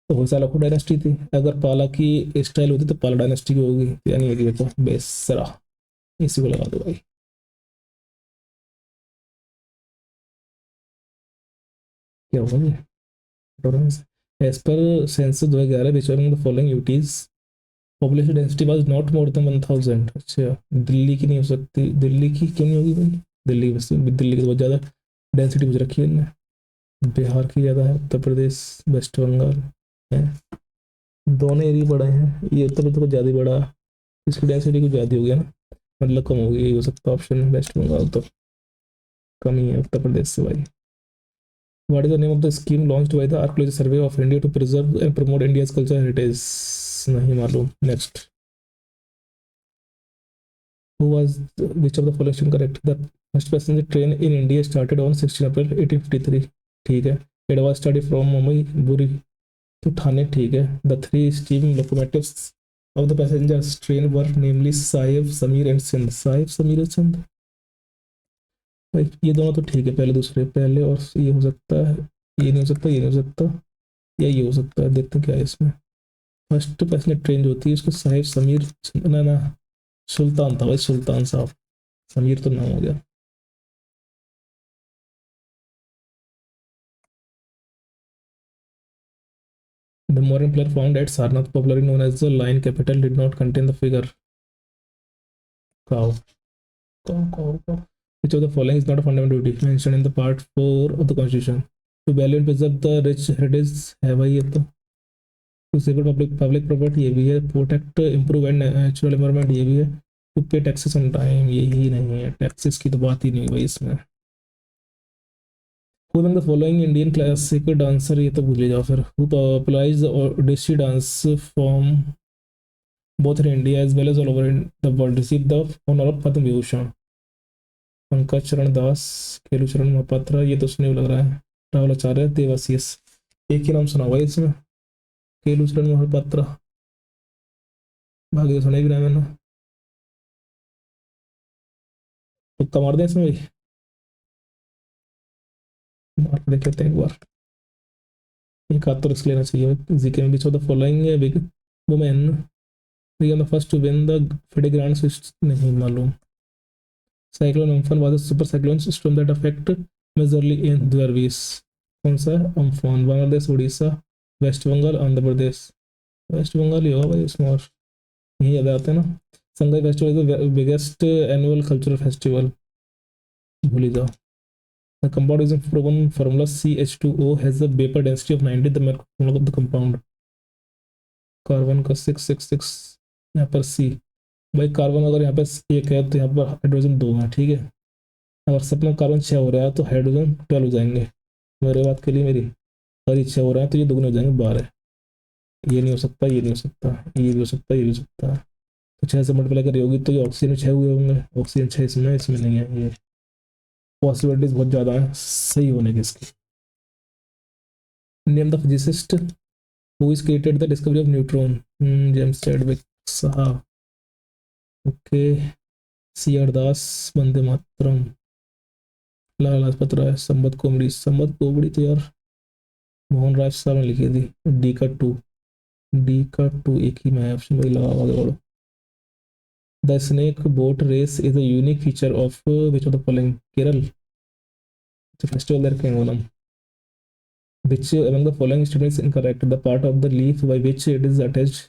A: तो होयसाला को डायनेस्टी थी। अगर पाला की स्टाइल होती तो पाला डायनेस्टी की होगी, यानी ये तो बेसरा, इसी को लगा दो भाई। क्या होगा ये? As per census 2011 which one of the following UTs population density was not more than 1000। अच्छा, दिल्ली की नहीं हो सकती, दिल्ली की क्यों नहीं होगी भाई? दिल्ली बस, दिल्ली की तो बहुत ज़्यादा डेंसिटी मुझे रखी है इनने। बिहार की ज़्यादा है, उत्तर प्रदेश, वेस्ट बंगाल है, दोनों एरिया बड़े हैं, ये उत्तर प्रदेश को ज़्यादा ही बड़ा, इसकी डेंसिटी कुछ ज़्यादा हो गया ना, मतलब कम हो गई, यही हो सकता है ऑप्शन। वेस्ट बंगाल तो कम ही है उत्तर प्रदेश से भाई। What is the name of the scheme launched by the Archaeology Survey of India to preserve and promote India's cultural heritage? नहीं मालूम। Next. Who was which of the following correct? The first passenger train in India started on 16 April 1853। ठीक है। It was started from Mumbai Buri to Thane। ठीक है। The three steam locomotives of the passengers train were namely Sahib, Samir and Sindh। Sahib, Samir और Sindh भाई, ये दोनों तो ठीक है, पहले दूसरे पहले, और ये हो सकता है, ये नहीं हो सकता, ये नहीं हो सकता, या ये हो सकता है। देखते हैं क्या है इसमें। फर्स्ट पैसेंजर ट्रेन जो होती है उसको साहिब समीर, ना ना, सुल्तान था भाई, सुल्तान साहब, समीर तो नाम हो गया। The modern player found at Sarnath, popularly known as the Lion Capital, did not contain the figure cow. Cow. Which of the following is not a fundamental duty mentioned in the Part 4 of the Constitution? To value and preserve the rich heritage है भाई ये तो। To safeguard public property ये भी है। Protect, improve and natural environment ये भी है। To pay taxes on time यही नहीं है, टैक्सेस की तो बात ही नहीं भाई इसमें। Who among the following Indian classical dancer, ये तो भूल ही जाओ फिर। Who popularized the Odissi dance form both in India as well as all over the world, received the honor of Padma Vibhushan? Pankaj चरण दास, केलू चरण महापात्रा, ये तो सुने लग रहा है। राहुल आचार्य, देवाशीष, एक ही नाम सुना हुआ है इसमें, केलू चरण महापात्रा, बाकी तो सुना ही भी नहीं मैंने। तुक्का मार दें इसमें भाई, मार के देख लेते हैं एक बार। एक हाथ तो रिस्क लेना चाहिए। जीके में which of the following big women became the first to win the FIDE Grand Swiss, नहीं मालूम। Cyclone Amphan was a super cyclone storm that affect majorly in द्वारवीस। कौन सा है? Amphan. Bangladesh, Orissa, waste Bengal, Andhra Pradesh. Waste Bengal ही होगा भाई इसमें, और यही याद आते हैं ना। Sangai festival is the biggest annual cultural festival, भूल ही जाओ। The compound using proven formula CH2O has a vapor density of 90, the molecular of the compound। Carbon का 666, यहाँ पर सी। भाई कार्बन अगर यहाँ पे एक है तो यहाँ पर हाइड्रोजन दो है, ठीक है। अगर सपना कार्बन 6 हो रहा है तो हाइड्रोजन 12 हो जाएंगे, मेरे बात के लिए मेरी। अगर ये 6 हो रहा है तो ये दुगने हो जाएंगे 12। ये नहीं हो सकता, ये नहीं हो सकता, ये भी हो सकता है, ये भी हो सकता है। तो 6 से मल्टीप्लाई करी होगी तो ये ऑक्सीजन में 6 हुए होंगे, ऑक्सीजन 6 इसमें, इसमें नहीं है। ये पॉसिबिलिटीज बहुत ज़्यादा है सही होने की इसकी। Name the physicist who is created the discovery of neutron? James Chadwick साहब। ओके। सी आर दास, वंदे मातरम, लाला लाजपत राय, संबत कोमड़ी। संबत कोमड़ी तो यार मोहन राज साहब ने लिखी थी। डी का टू, डी का टू एक ही मैं ऑप्शन वही लगा, आगे बढ़ो। The snake boat race is a unique feature of which of the following? Kerala, festival there can Onam. which among the following statements is incorrect? The part of the leaf by which it is attached,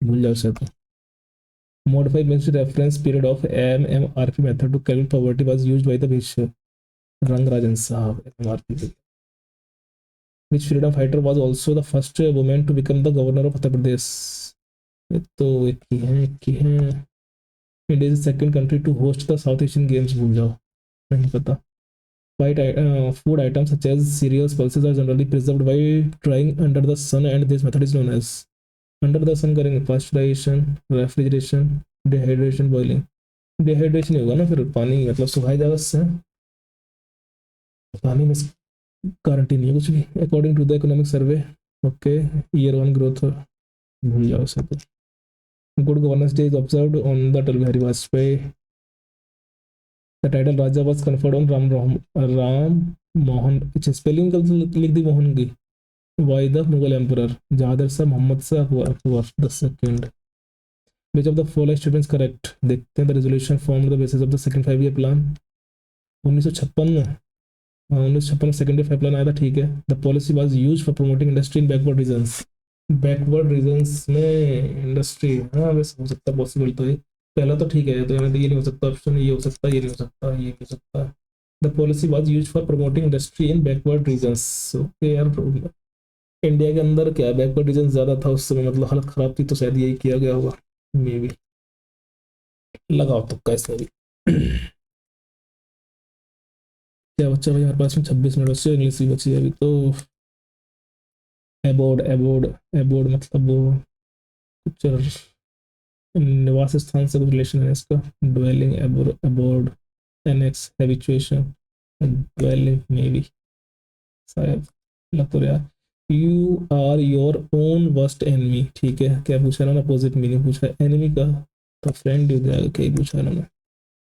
A: भूल जाओ इसे तो। Modify means reference period of MMRP method to calculate poverty was used by the which? Rangarajan Sahab, MMRP। Which freedom fighter was also the first woman to become the governor of Uttar Pradesh? ये तो एक ही है, एक ही है। India is the second country to host the South Asian Games, भूल जाओ, नहीं पता। White food items such as cereals, pulses are generally preserved by drying under the sun, and this method is known as? Under the sun करेंगे, pasteurisation, refrigeration, dehydration, boiling. Dehydration ही होगा ना फिर, पानी मतलब सुखाई जाएगा उससे, पानी में गारंटी नहीं है कुछ भी। According to the economic survey, okay, year one growth, भूल जाओ उसे तो। Good governance day is observed on the Atal Bihari Vajpayee. The title Raja was conferred on Ram Mohan, अच्छा स्पेलिंग गलत लिख दी मोहन की। Why the Mughal emperor? Jahandar Shah, Mohammad Shah, Akbar the second. Which of the following statements correct? देखते हैं। The resolution form the basis of the second 5 year plan, 1956 में। 1956 में secondary pipeline आया था, ठीक है। The policy was use for promoting industry in backward regions. Backward regions में industry, हाँ वैसे हो सकता है, पॉसिबल तो है। पहला तो ठीक है, तो यहाँ ये नहीं हो सकता ऑप्शन, ये हो सकता है, ये नहीं हो सकता, ये नहीं हो सकता। The policy was use for promoting industry in backward regions. Okay यार, इंडिया के अंदर क्या बैकवर्ड रीजन ज्यादा था उस समय, मतलब हालत खराब थी, तो शायद यही किया गया होगा, मे बी। लगाओ तुक्का इसमें भी। क्या बच्चा भाई हमारे पास में 26 मिनट बचे, इंग्लिश भी बची है अभी तो। एबोर्ड एबोर्ड एबोर्ड मतलब वो कुछ निवास स्थान से कुछ रिलेशन है इसका। Dwelling, abode, annex, habituation, dwelling may be, शायद। लग तो रहा। You are your own worst enemy, ठीक है। क्या पूछा इन्होंने, अपोजिट मीनिंग पूछा है एनिमी का, तो फ्रेंड हो जाएगा, क्या ही पूछा इन्होंने।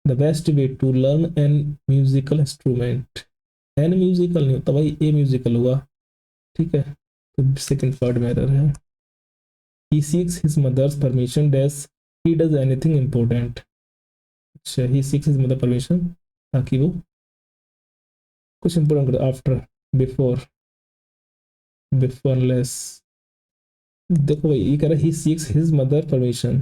A: The best way to learn an musical instrument, an musical नहीं होता भाई, ए म्यूजिकल हुआ, ठीक है। तो सेकंड पार्ट में एरर है। He seeks his mother's permission dash he does anything important. अच्छा, he seeks his mother permission ताकि वो कुछ इम्पोर्टेंट करे। आफ्टर, बिफोर, बिफोरलेस। देखो भाई, ये कह रहा है he seeks his mother permission.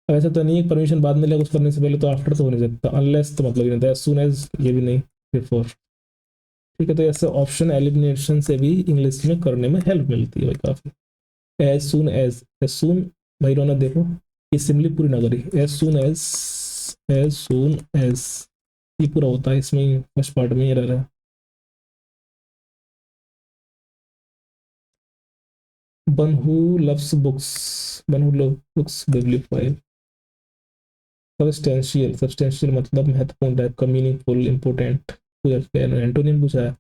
A: अब ऐसा तो नहीं है परमिशन बाद में लेगा कुछ करने से पहले, तो आफ्टर तो हो नहीं सकता। अनलेस तो मतलब ही नहीं था, एज सुन एज ये भी नहीं, बिफोर। ठीक है, तो ऐसे ऑप्शन एलिमिनेशन से भी इंग्लिश में करने में हेल्प मिलती है भाई काफी। एज सुन एज सुन, भाई रोना देखो, ये सिमली पूरी ना करी। एज सुन एज, ये पूरा होता है इसमें, फर्स्ट पार्ट में ये रह रहा है। One who loves books, one who love books bibliophile. Substantial, substantial मतलब महत्वपूर्ण, टाइप का, मीनिंगफुल, इंपोर्टेंट। एंटोनियम पूछा है,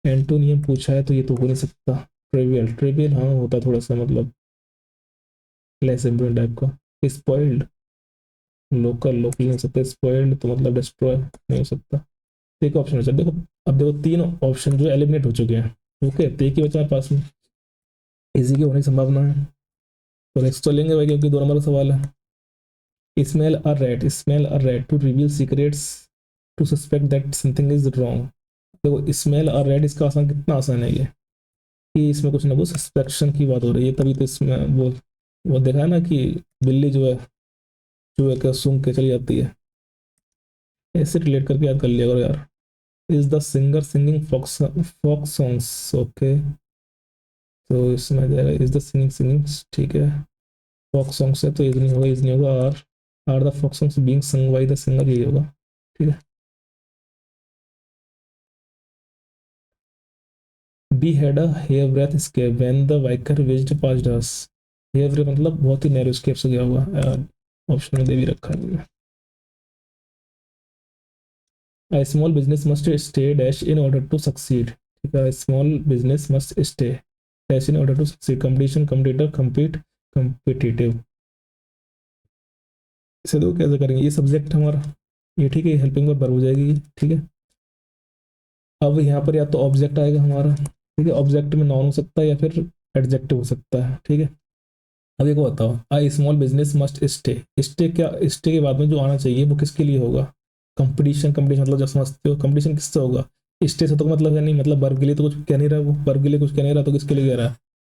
A: एंटोनियम पूछा है तो ये तो हो नहीं सकता। ट्रिवियल, ट्रिवियल हाँ होता थोड़ा सा, मतलब लेस इम्पोर्टेंट टाइप का। स्पॉइल्ड, लोकल, लोकल नहीं हो सकता। स्पॉइल्ड तो मतलब डिस्ट्रॉय नहीं हो सकता। एक ऑप्शन बचा देखो। अब देखो तीन ऑप्शन जो एलिमिनेट हो चुके हैं, ओके, तो एक ही बचा हमारे पास में, इजी की होने की संभावना है। तो नेक्स्ट चलेंगे भाई, क्योंकि 2 नंबर का सवाल है। Smell a rat, smell a rat to reveal secrets, to suspect that something is wrong. देखो स्मेल अ रेड, इसका आसान, कितना आसान है ये, कि इसमें कुछ ना कुछ सस्पेक्शन की बात हो रही है, तभी तो इसमें वो देखा है ना कि बिल्ली जो है चूहे का सूंघ के चली जाती है, ऐसे रिलेट करके याद कर लिया करो यार। Is the singer singing folk songs, okay, तो इसमें जाएगा इज द सिंगिंग सिंगिंग, ठीक है। फोक सॉन्ग्स है तो इज नहीं होगा, इज नहीं होगा। Are the folk songs being sung by the singer, यही होगा, ठीक है। We had a hair breadth escape when the biker whizzed past us. Hair breadth मतलब बहुत ही नैरो स्केप से गया हुआ, ऑप्शन में दे भी रखा है। A small business must stay dash in order to succeed, ठीक है। Small business must stay dash in order to succeed, competition, competitor, compete, competitive। इसे दो कैसे करेंगे, ये सब्जेक्ट हमारा, ये ठीक है, हेल्पिंग वर्ब हो जाएगी, ठीक है। अब यहाँ पर या तो ऑब्जेक्ट आएगा हमारा, ठीक है, ऑब्जेक्ट में नाउन हो सकता है या फिर एडजेक्टिव हो सकता है, ठीक है। अब ये को बताओ, आई small business must stay, stay क्या, स्टे के बाद में जो आना चाहिए वो किसके लिए होगा। कंपटीशन, कंपटीशन मतलब जब समझते हो कंपटीशन किससे होगा, स्टे से तो मतलब है नहीं, मतलब वर्ब के लिए तो कुछ कह नहीं रहा, वो वर्ब के लिए कुछ कह नहीं रहा, तो किसके लिए कह रहा है,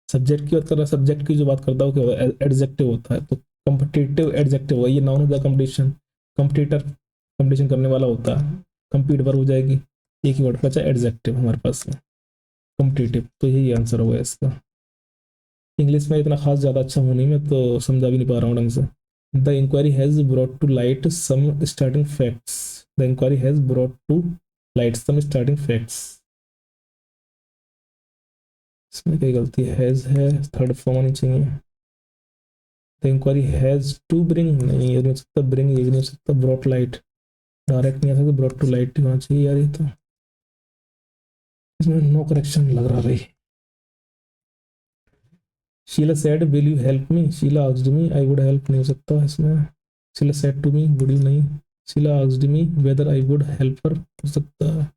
A: सब्जेक्ट की बात कर रहा है। सब्जेक्ट की जो बात करता है वो क्या होता है, एडजेक्टिव होता है, तो कंपटीटिव एडजेक्टिव होगा, ये नाउन होगा कंपटीशन। कंपटीटर कंपटीशन करने वाला होता है, कंपीट वर्ब हो जाएगी। एक ही वर्ड बचा एडजेक्टिव हमारे पास में, कंपटीटिव, तो यही आंसर होगा इसका। इंग्लिश में इतना खास ज़्यादा अच्छा हूँ नहीं मैं, तो समझा भी नहीं पा रहा हूँ ढंग से। The inquiry has brought to light some starting facts, the inquiry has brought to light some starting facts. इसमें क्या गलती है, हैज़ है, थर्ड फॉर्म आनी चाहिए। The inquiry has to bring, नहीं ये नहीं हो सकता, ब्रिंग ये भी नहीं हो सकता, ब्रॉट लाइट डायरेक्ट नहीं आ सकता, ब्रॉट टू लाइट होना चाहिए यार, ये तो इसमें नो करेक्शन लग रहा भाई। Sheela said will you help me, Sheela asked me I would help, नहीं हो सकता इसमें। Sheela said to me, would you नहीं। Sheela asked me whether I would help her, हो सकता है,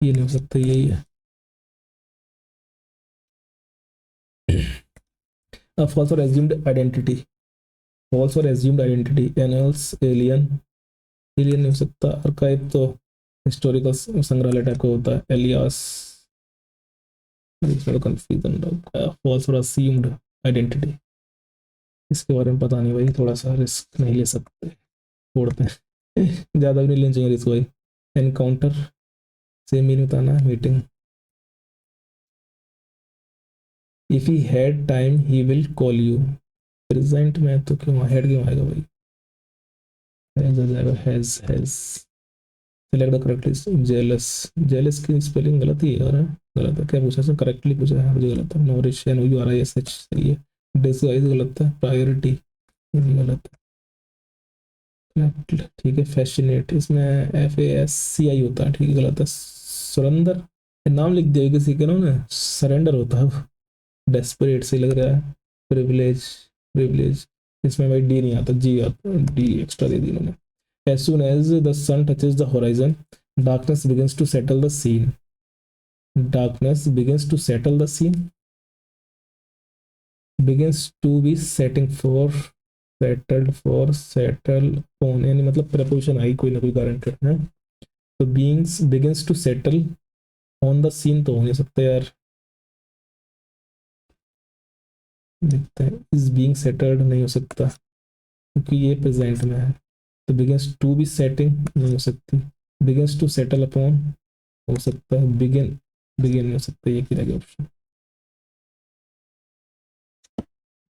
A: ये नहीं हो सकता, यही है। फॉल्स और एज्यूम्ड आइडेंटिटी, फॉल्स और assumed identity, animals, alien, alien नहीं हो सकता। अर्काइव तो हिस्टोरिकल संग्रहालय टाइप का होता है, एलियास। कंफ्यूजन, फॉल्स और असीम्ड आइडेंटिटी, इसके बारे में पता नहीं भाई, थोड़ा सा रिस्क नहीं ले सकते, छोड़ते हैं। ज़्यादा भी नहीं लेना चाहिए रिस्क भाई। एनकाउंटर, सेम मीनिंग बताना है, meeting. If he had time he will call you, present में तो क्यों हेड क्यों आएगा भाई, हैज आ जाएगा, has. Select the correctly, jealous, jealous की स्पेलिंग गलत ही है और गलत है, क्या पूछा इसने, करेक्टली पूछा है, मुझे गलत है, nourish N U R I S H सही है, डिसगाइज गलत है, प्रायोरिटी ये भी गलत है, ठीक है, फैसिनेट इसमें एफ ए एस सी आई होता है, ठीक है, गलत है, सुरेंदर, नाम लिख दिया किसी के ना, सरेंडर होता है, डेस्परेट से लग रहा है, प्रिविलेज, प्रिविलेज, इसमें भाई डी नहीं आता, जी आता, डी एक्स्ट्रा दे दी इन्होंने। As soon as the sun touches the horizon, darkness begins to settle the scene. Darkness begins to settle the scene. Begins to be setting for, settled for, settle on, यानी मतलब preposition आई कोई ना कोई guaranteed है, तो beings begins to settle on the scene तो हो नहीं सकता यार, देखते हैं, is being settled नहीं हो सकता क्योंकि ये प्रेजेंट में है, तो begins to be setting नहीं हो सकती, begins to settle upon हो सकता है, begin, begin नहीं हो सकता, ये क्या लगे ऑप्शन,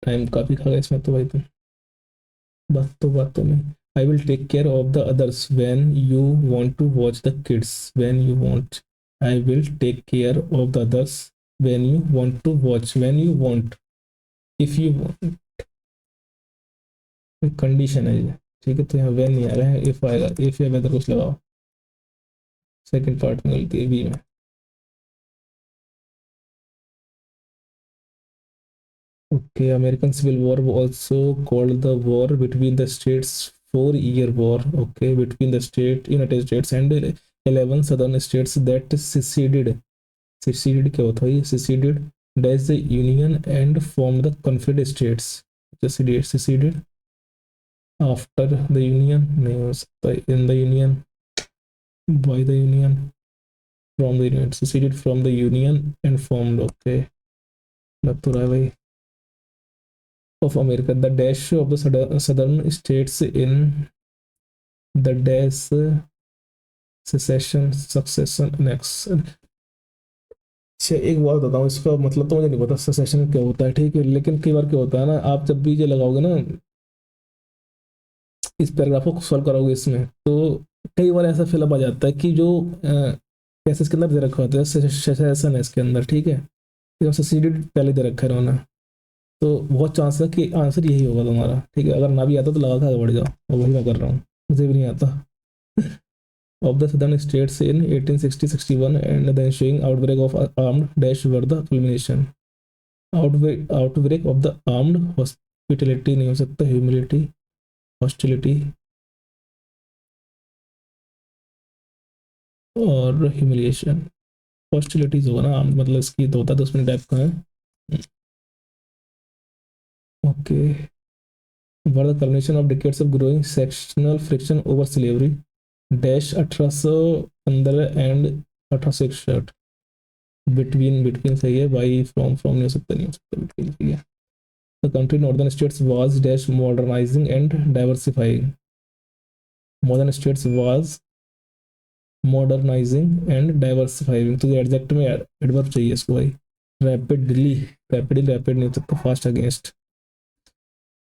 A: टाइम काफी खा गया इसमें तो भाई तुम, बातों में। I will take care of the others when you want to watch the kids, when you want, I will take care of the others when you want to watch, when you want, if you want, condition है ये, ठीक है, तो यहाँ when नहीं आ रहा है, if आएगा, इफ या वेदर कुछ लगाओ, सेकंड पार्ट में गलती है बी में। Okay, American Civil War was also called the war between the states, 4-year war, okay, between the United States and 11 southern states that seceded. Seceded क्या होता है ये? Seceded dash the Union and formed the Confederate States. Seceded after the Union नहीं हो सकता, in the Union, by the Union, from the Union, seceded from the Union and formed, okay, लग तो रहा है भाई, of America, the dash of the southern states in the dash secession, succession, annexion। अच्छा एक बात बताऊँ, इसका मतलब तो मुझे नहीं पता सेसेशन क्या होता है, ठीक है, लेकिन कई बार क्या होता है ना, आप जब भी ये लगाओगे ना, इस पैराग्राफ को सॉल्व कराओगे इसमें, तो कई बार ऐसा फिलअप आ जाता है कि जो कैसे इसके अंदर दे रखा होता है सेसेशन है इसके अंदर, ठीक है, ससीडेड पहले दे रखा है उन्होंने, तो बहुत चांस है कि आंसर यही होगा तुम्हारा, ठीक है, अगर ना भी आता तो लगा के आगे बढ़ जाओ, और वही मैं कर रहा हूँ, मुझे भी नहीं आता। of the southern states in 1860-61 and the ensuing outbreak of armed dash were the culmination। outbreak of the armed hospitality नहीं हो सकता, humility, hostility और humiliation, hostilities होगा ना, armed मतलब इसकी तो होता है, 10 मिनट टाइप का है, okay, were the culmination of decades of growing sectional friction over slavery dash 1815 and 1861, between सही है भाई, फ्रॉम नहीं हो सकता, नहीं हो सकता, बिटवीन सही है। The country northern states was dash modernising and diversifying, modern states was modernising and diversifying, तो एडजेक्ट में एडवर्ब चाहिए इसको भाई, रैपिडली, रैपिड नहीं हो सकता, फास्ट अगेंस्ट,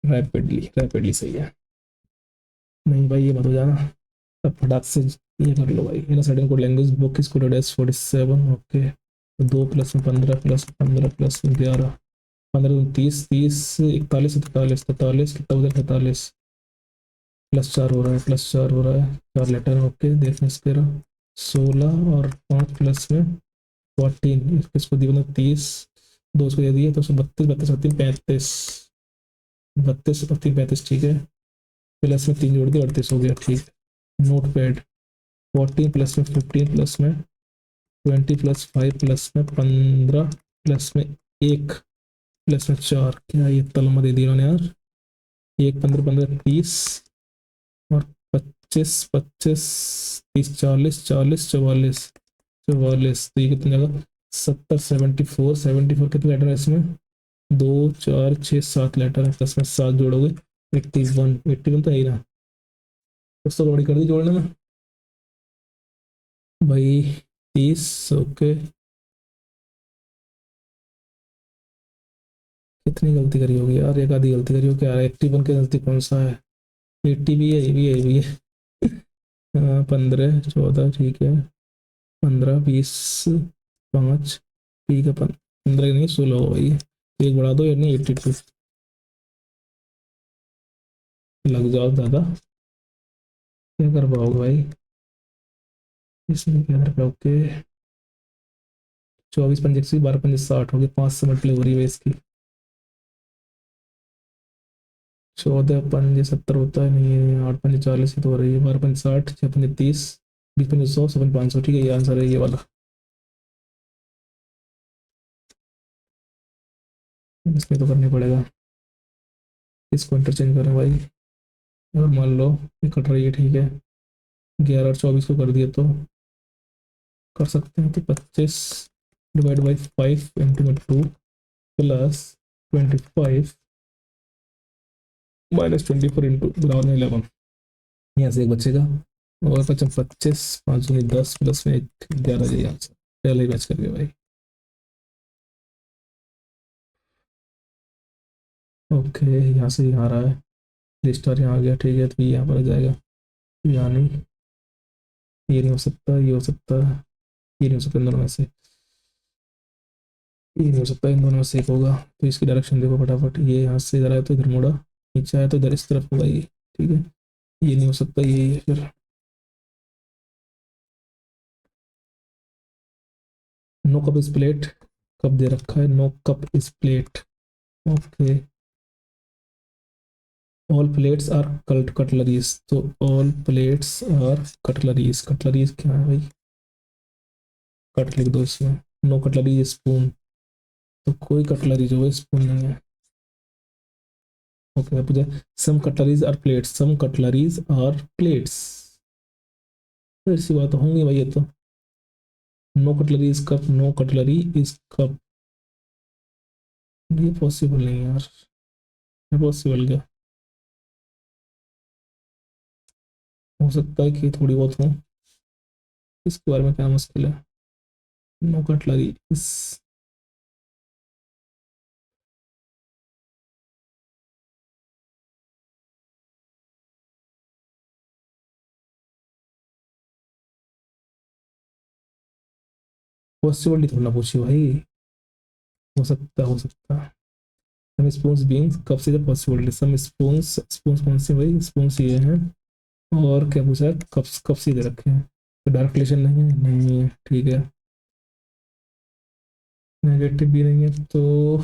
A: रैपिडली सही है, नहीं भाई ये मत हो जाना, अब फटाक से ये कर लो भाई, in certain code language book is coded as 47, okay, तो 2 प्लस में 15 प्लस 15 प्लस 11, 15 30 30 41 43 43, कितना बदल 45, प्लस 4 हो रहा है, प्लस 4 हो रहा है, 4 लेटर है, ओके, देखने से 16 और 5 प्लस में 14, इसको दिया मतलब 30, 2 इसको दे दिए तो 32 32 तीन 35, 32 और 3 35, ठीक है, प्लस में 3 जोड़ दिया 38 हो गया, ठीक, नोट पैड, 14 प्लस में 15 प्लस में 20 प्लस 5 प्लस में 15 प्लस में 1 प्लस में 4, क्या ये तलमा दे दिया उन्होंने यार, 1 15 15 30 और 25 25 30 40 40 44 44, तो ये कितने जगह 70 74 कितने लेटर है इसमें, 2 4 6 7 लेटर है, 10 में 7 जोड़ोगे 81, 81 तो है ही ना, कुछ तो लोड़ी कर दी जोड़ने में भाई, 30, ओके। कितनी गलती करी होगी यार, एक आधी गलती करी होगी यार, 81 के नजदीक कौन सा है, 80 भी है, ये भी है, ये भी है। हाँ, 15 14 ठीक है, 15 20 5 ठीक है, 15 नहीं 16 हो भाई, एक बढ़ा दो, यानी 82, लग जाओ दादा, क्या कर पाओगे भाई, इसमें क्या कर पाओगे, 24 पंजे 12 पंजे 60 हो गए, 5 से मल्टीप्लाई हो रही है इसकी, 14 पंजे 70 होता है नहीं है, 8 पंजे 40 ही तो हो रही है, 12 पंजे 60, 6 पंजे 30, 20 पंजे 100, 7 पंजे 500, ठीक है, ये आंसर है ये वाला, इसमें तो करना पड़ेगा, इसको इंटरचेंज करें भाई, और मान लो ये कट रही है, ठीक है, 11 और 24 को कर दिए तो कर सकते हैं, तो 25 डिवाइड बाई 5 इंटू में 2 प्लस 25 माइनस 24 इंटू बराबर में 11, यहाँ से एक बचेगा, और 25 5 दूनी 10 प्लस में 1 11 जाइए आंसर, पहले ही मैच कर गया भाई, ओके, यहाँ से यहाँ आ रहा है, स्टार यहाँ आ गया, ठीक है, तो ये यहाँ पर आ जाएगा, यानी ये नहीं हो सकता, ये हो सकता, ये नहीं हो सकता इन दोनों में से, ये नहीं हो सकता, इन दोनों में से एक होगा, तो इसकी डायरेक्शन देखो फटाफट, ये यहाँ से इधर आया तो इधर मुड़ा, नीचे आया तो इधर इस तरफ होगा ये, ठीक है, ये नहीं हो सकता, ये है फिर, no cup is plate, cup दे रखा है, no cup is plate, okay, all plates are cutleries, तो all plates are cutleries, cutleries क्या है भाई, कट लिख दो इसमें, नो कटलरी स्पून, तो कोई कटलरी जो है स्पून नहीं है, ओके, पूछा some cutleries are plates, some cutleries are plates, तो ऐसी बात होंगी भाई, ये तो no cutlery is cup, no cutlery is cup, ये पॉसिबल नहीं है यार, ये पॉसिबल क्या हो सकता है कि थोड़ी बहुत हो, इसके बारे में क्या मुश्किल है, नो कटलरी इज, पॉसिबिलिटी थोड़ा ना पूछी भाई, हो सकता, सम स्पून्स बीइंग कप से जब पॉसिबिलिटी, सम स्पून्स, स्पून्स कौन से भाई, स्पून्स ये हैं, और क्या पूछा है, कप्स, कप से दे रखे हैं, तो डायरेक्ट रिलेशन नहीं है, नहीं है, ठीक है, नेगेटिव भी नहीं है, तो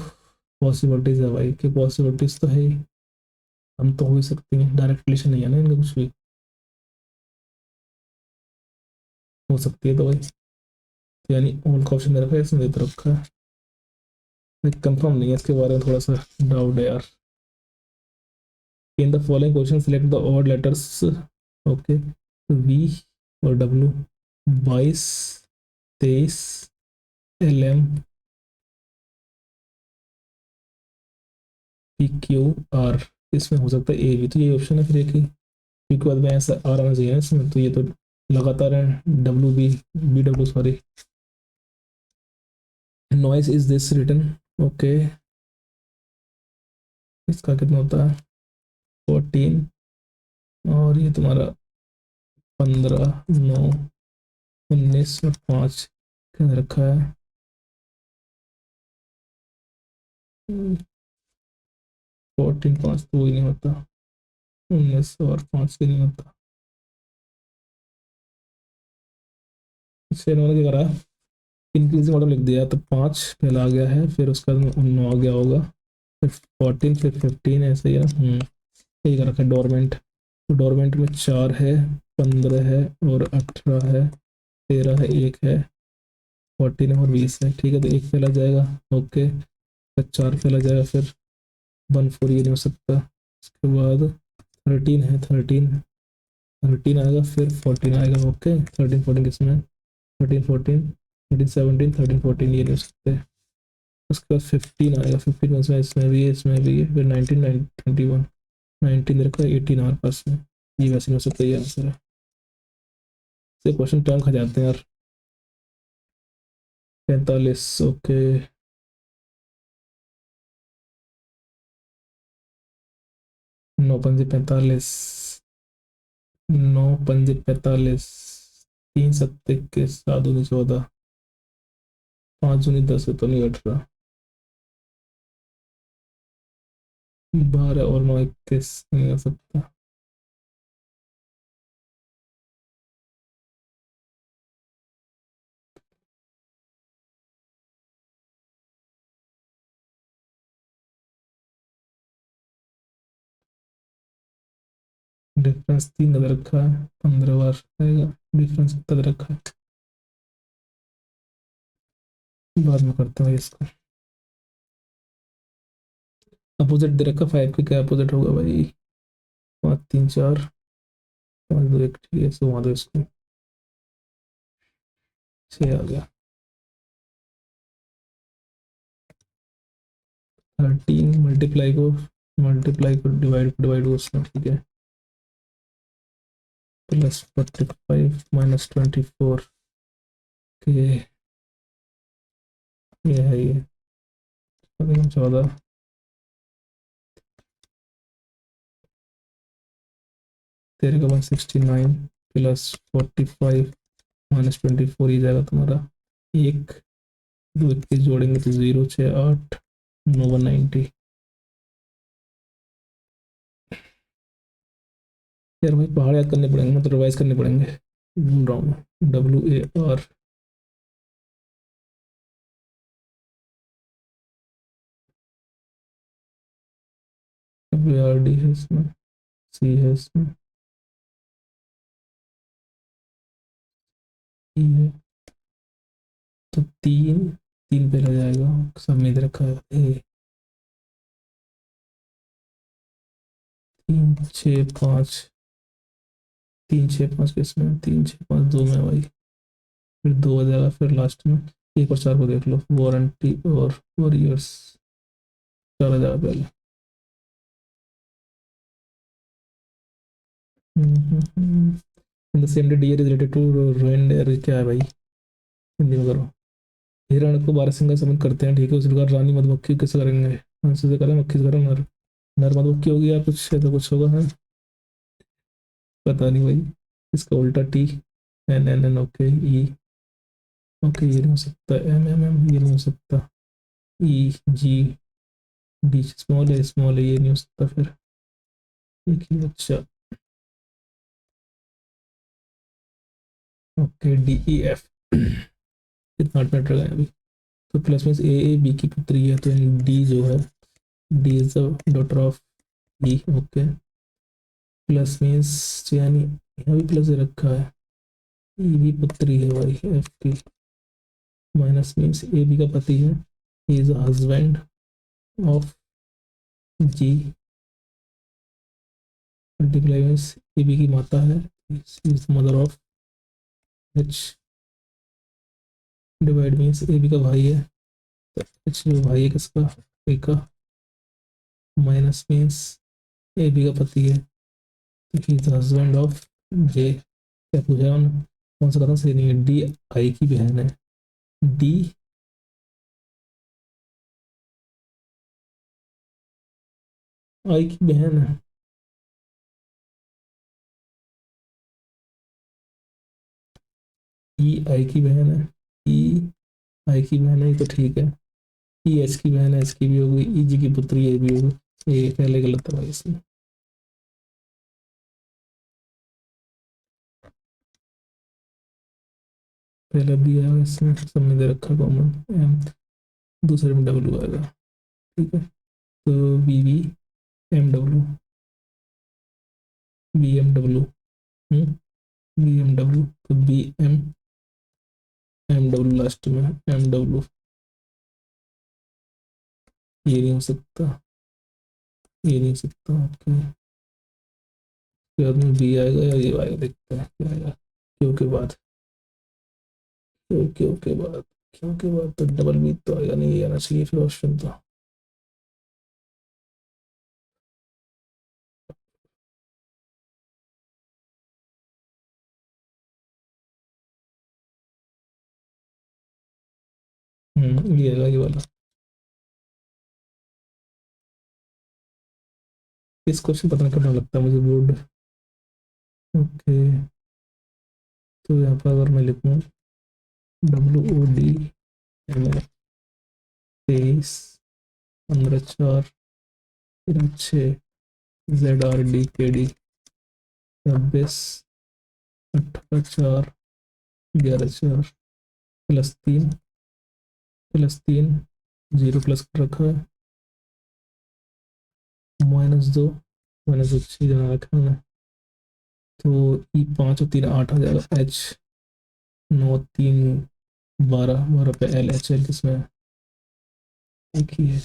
A: पॉसिबिलिटीज है भाई, कि पॉसिबिलिटीज तो है ही, हम तो हो ही सकती हैं, डायरेक्ट रिलेशन नहीं है ना इनका कुछ भी, हो सकती है तो भाई, यानी ऑल का ऑप्शन दे रखा है, इसमें दे रखा है, कंफर्म नहीं है, इसके बारे में थोड़ा सा डाउट है यार, in the following question select the odd letters, okay, V और डब्ल्यू, 22 23 LM PQR, इसमें हो सकता है ए भी, तो ये ऑप्शन है फिर एक ही, क्योंकि बाद में ऐसा आर आना चाहिए ना इसमें, तो ये तो लगातार है, BW sorry, noise is this written, okay, इसका कितना होता है 14, और ये तुम्हारा 15 9 19 और 5 क्या रखा है, 14 5 तो वही नहीं होता, 19 और 5 भी नहीं होता, इससे इन्होंने क्या करा, इंक्रीजिंग ऑर्डर लिख दिया, तो 5 पहला आ गया है, फिर उसका 9 आ गया होगा, फिर 14 फिर 15, ऐसे ही है, यही कर रखा है डोरमेंट, तो डोरमेंट में 4 है, 15 है, और 18 है, 13 है, एक है, 14 है और 20 है, ठीक है, तो एक फैला जाएगा, ओके, फिर 4 फैला जाएगा, फिर 1 4 ये नहीं हो सकता, उसके बाद 13 है, 13 13 आएगा, फिर 14 आएगा। ओके, 13 14 किसमें, 13 14, 13 17, 13 14, ये नहीं हो सकते। उसके बाद 15 आएगा, 15 में इसमें भी है, इसमें भी है, फिर 19 21, 19 रखा है, 18 हमारे पास में। ये वैसे नहीं हो सकता, ये आंसर है। से क्वेश्चन टाइम खा जाते हैं यार। 45, ओके। 9 5 45, 9 5 45, 3 7 21, 7 दूनी 14, 5 दूनी 10 तो नहीं घट रहा। 12 और 9 21 नहीं हो सकता। डिफरेंस 3 का दे रखा है, 15 बार रहेगा। डिफरेंस कितना दे रखा है, बाद में करते हैं इसको। अपोजिट दे रखा 5 के, क्या अपोजिट होगा भाई। 5 3 4, 5 2 1, ठीक है, सो वहाँ दो इसको। 6 आ गया। 13 मल्टीप्लाई को डिवाइड को उसमें, ठीक है। +45 -24 के, ये है ये। 14, तेरे का 169 +45 -24, ये जाएगा तुम्हारा। एक दो 21 जोड़ेंगे तो 0 6 8 9 190। यार भाई पहाड़ याद करने पड़ेंगे, मतलब रिवाइज करने पड़ेंगे। भूल रहा हूँ मैं। WAR, WRD है इसमें, C है इसमें, E है। तो तीन, तीन पे लग जाएगा, सब में दे रखा है ए। 3 6 5, 3 6 5 किसमें, 3 6 5 2 में भाई। फिर 2 आ जाएगा, फिर लास्ट में 1 और 4 को देख लो, वारंटी और 4 years, 4 आ जाएगा पहले। In the same day dear is related to render, क्या है भाई, हिंदी में करो। हिरण को 12 सिंगा समझ करते हैं, ठीक है। उसी प्रकार रानी मधुमक्खी कैसे करेंगे, आंसर से करें, मक्खी से करें, नर। नर मधुमक्खी होगी या कुछ है तो कुछ होगा है, पता नहीं भाई। इसका उल्टा टी, NNN, ओके। ई, ओके, ये नहीं हो सकता। MM, ये नहीं हो सकता। EG, डी स्मॉल है, ये नहीं हो सकता फिर। एक ही, अच्छा। ओके, DEF, कितना 8 मिनट रह गए अभी। तो प्लस मीन्स ए बी की पुत्री है, तो डी जो है, D is the daughter of E, okay. Plus means यानी यहाँ भी प्लस दे रखा है, ई भी पुत्री है भाई एफ की। माइनस मीन्स ए बी का पति है, he is husband of G. Multiply means A B की माता है, is mother of H. Divide means A B का भाई है, तो एच जो भाई है किसका, ए का। माइनस मीन्स ए बी का पति है, तो ही इज हस्बैंड ऑफ जे। क्या पूछा उन्होंने, कौन सा कदम सही नहीं है, डी आई की बहन है। डी आई की बहन है। ई आई की बहन है, ई आई की बहन है, ये तो ठीक है। ई एच की बहन है, एच की भी होगी। ई जी की पुत्री, ये भी होगी। ये पहले गलत है भाई इसमें। पहले बी आया इसमें, सब में दे रखा कॉमन एम, दूसरे में डब्ल्यू आएगा, ठीक है। तो BB, M W, BMW, BMW, तो BM, MW लास्ट में, MW। ये नहीं हो सकता, ये नहीं हो सकता, ओके। बाद में बी आएगा या ये आएगा, देखते हैं क्या आएगा। क्यों के बाद, क्यों के बाद, क्यों के बाद तो डबल बी तो आएगा नहीं, ये आना चाहिए फिर ऑप्शन तो। ये आएगा ये वाला। इस क्वेश्चन पता नहीं क्यों लगता है मुझे बोर्ड। ओके, तो यहाँ पर अगर मैं लिखूँ WOD 23 15 4 6 ZRDKD 26 18 4 11 4 +3 जीरो प्लस कर रखा है, -2 -2 चीज बना रखा है। तो E 5 और 3 8 आ जाएगा। H 9 3 12 12 पे LHL किसमें है? एक ही है।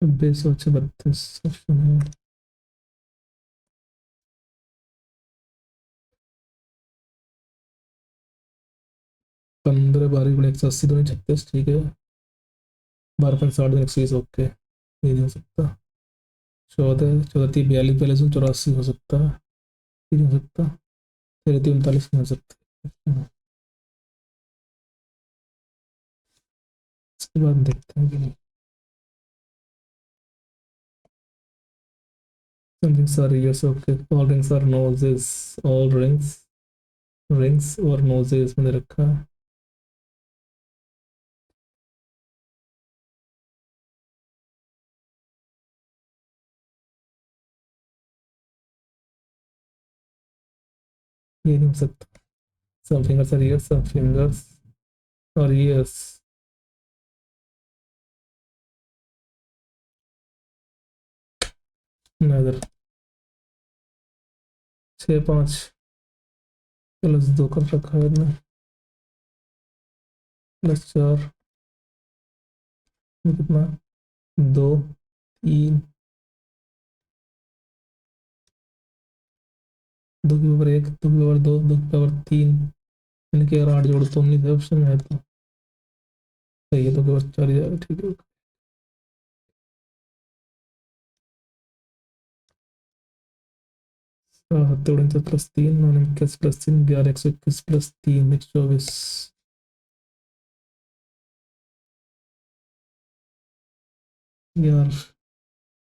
A: बेस 32 ऑप्शन है। 15 12 गुणे 180 दूनी 36, ठीक है। 12 60 120, ओके, ये नहीं हो सकता। 14 14 3 42 42 84 हो सकता है, ये नहीं हो सकता। 13 3 39 नहीं हो सकता। इसके बाद देखते हैं कि नहीं। Some rings are ears, okay. All rings are noses. All rings और noses मैंने रखा है। ये नहीं हो सकता। Some fingers are ears, some fingers are ears. नजर 6 5 +2 कर रखा है मैंने, +4, कितना, 2 3, 2 के ऊपर 1, 2 के ऊपर 2, 2 के ऊपर 3, इनके अगर 8 जोड़ तो 19 ऑप्शन में है तो सही है। 2 के ऊपर 4 ही जाएगा, ठीक है। 7 +3 9 21 +3 11 121 +3 124। यार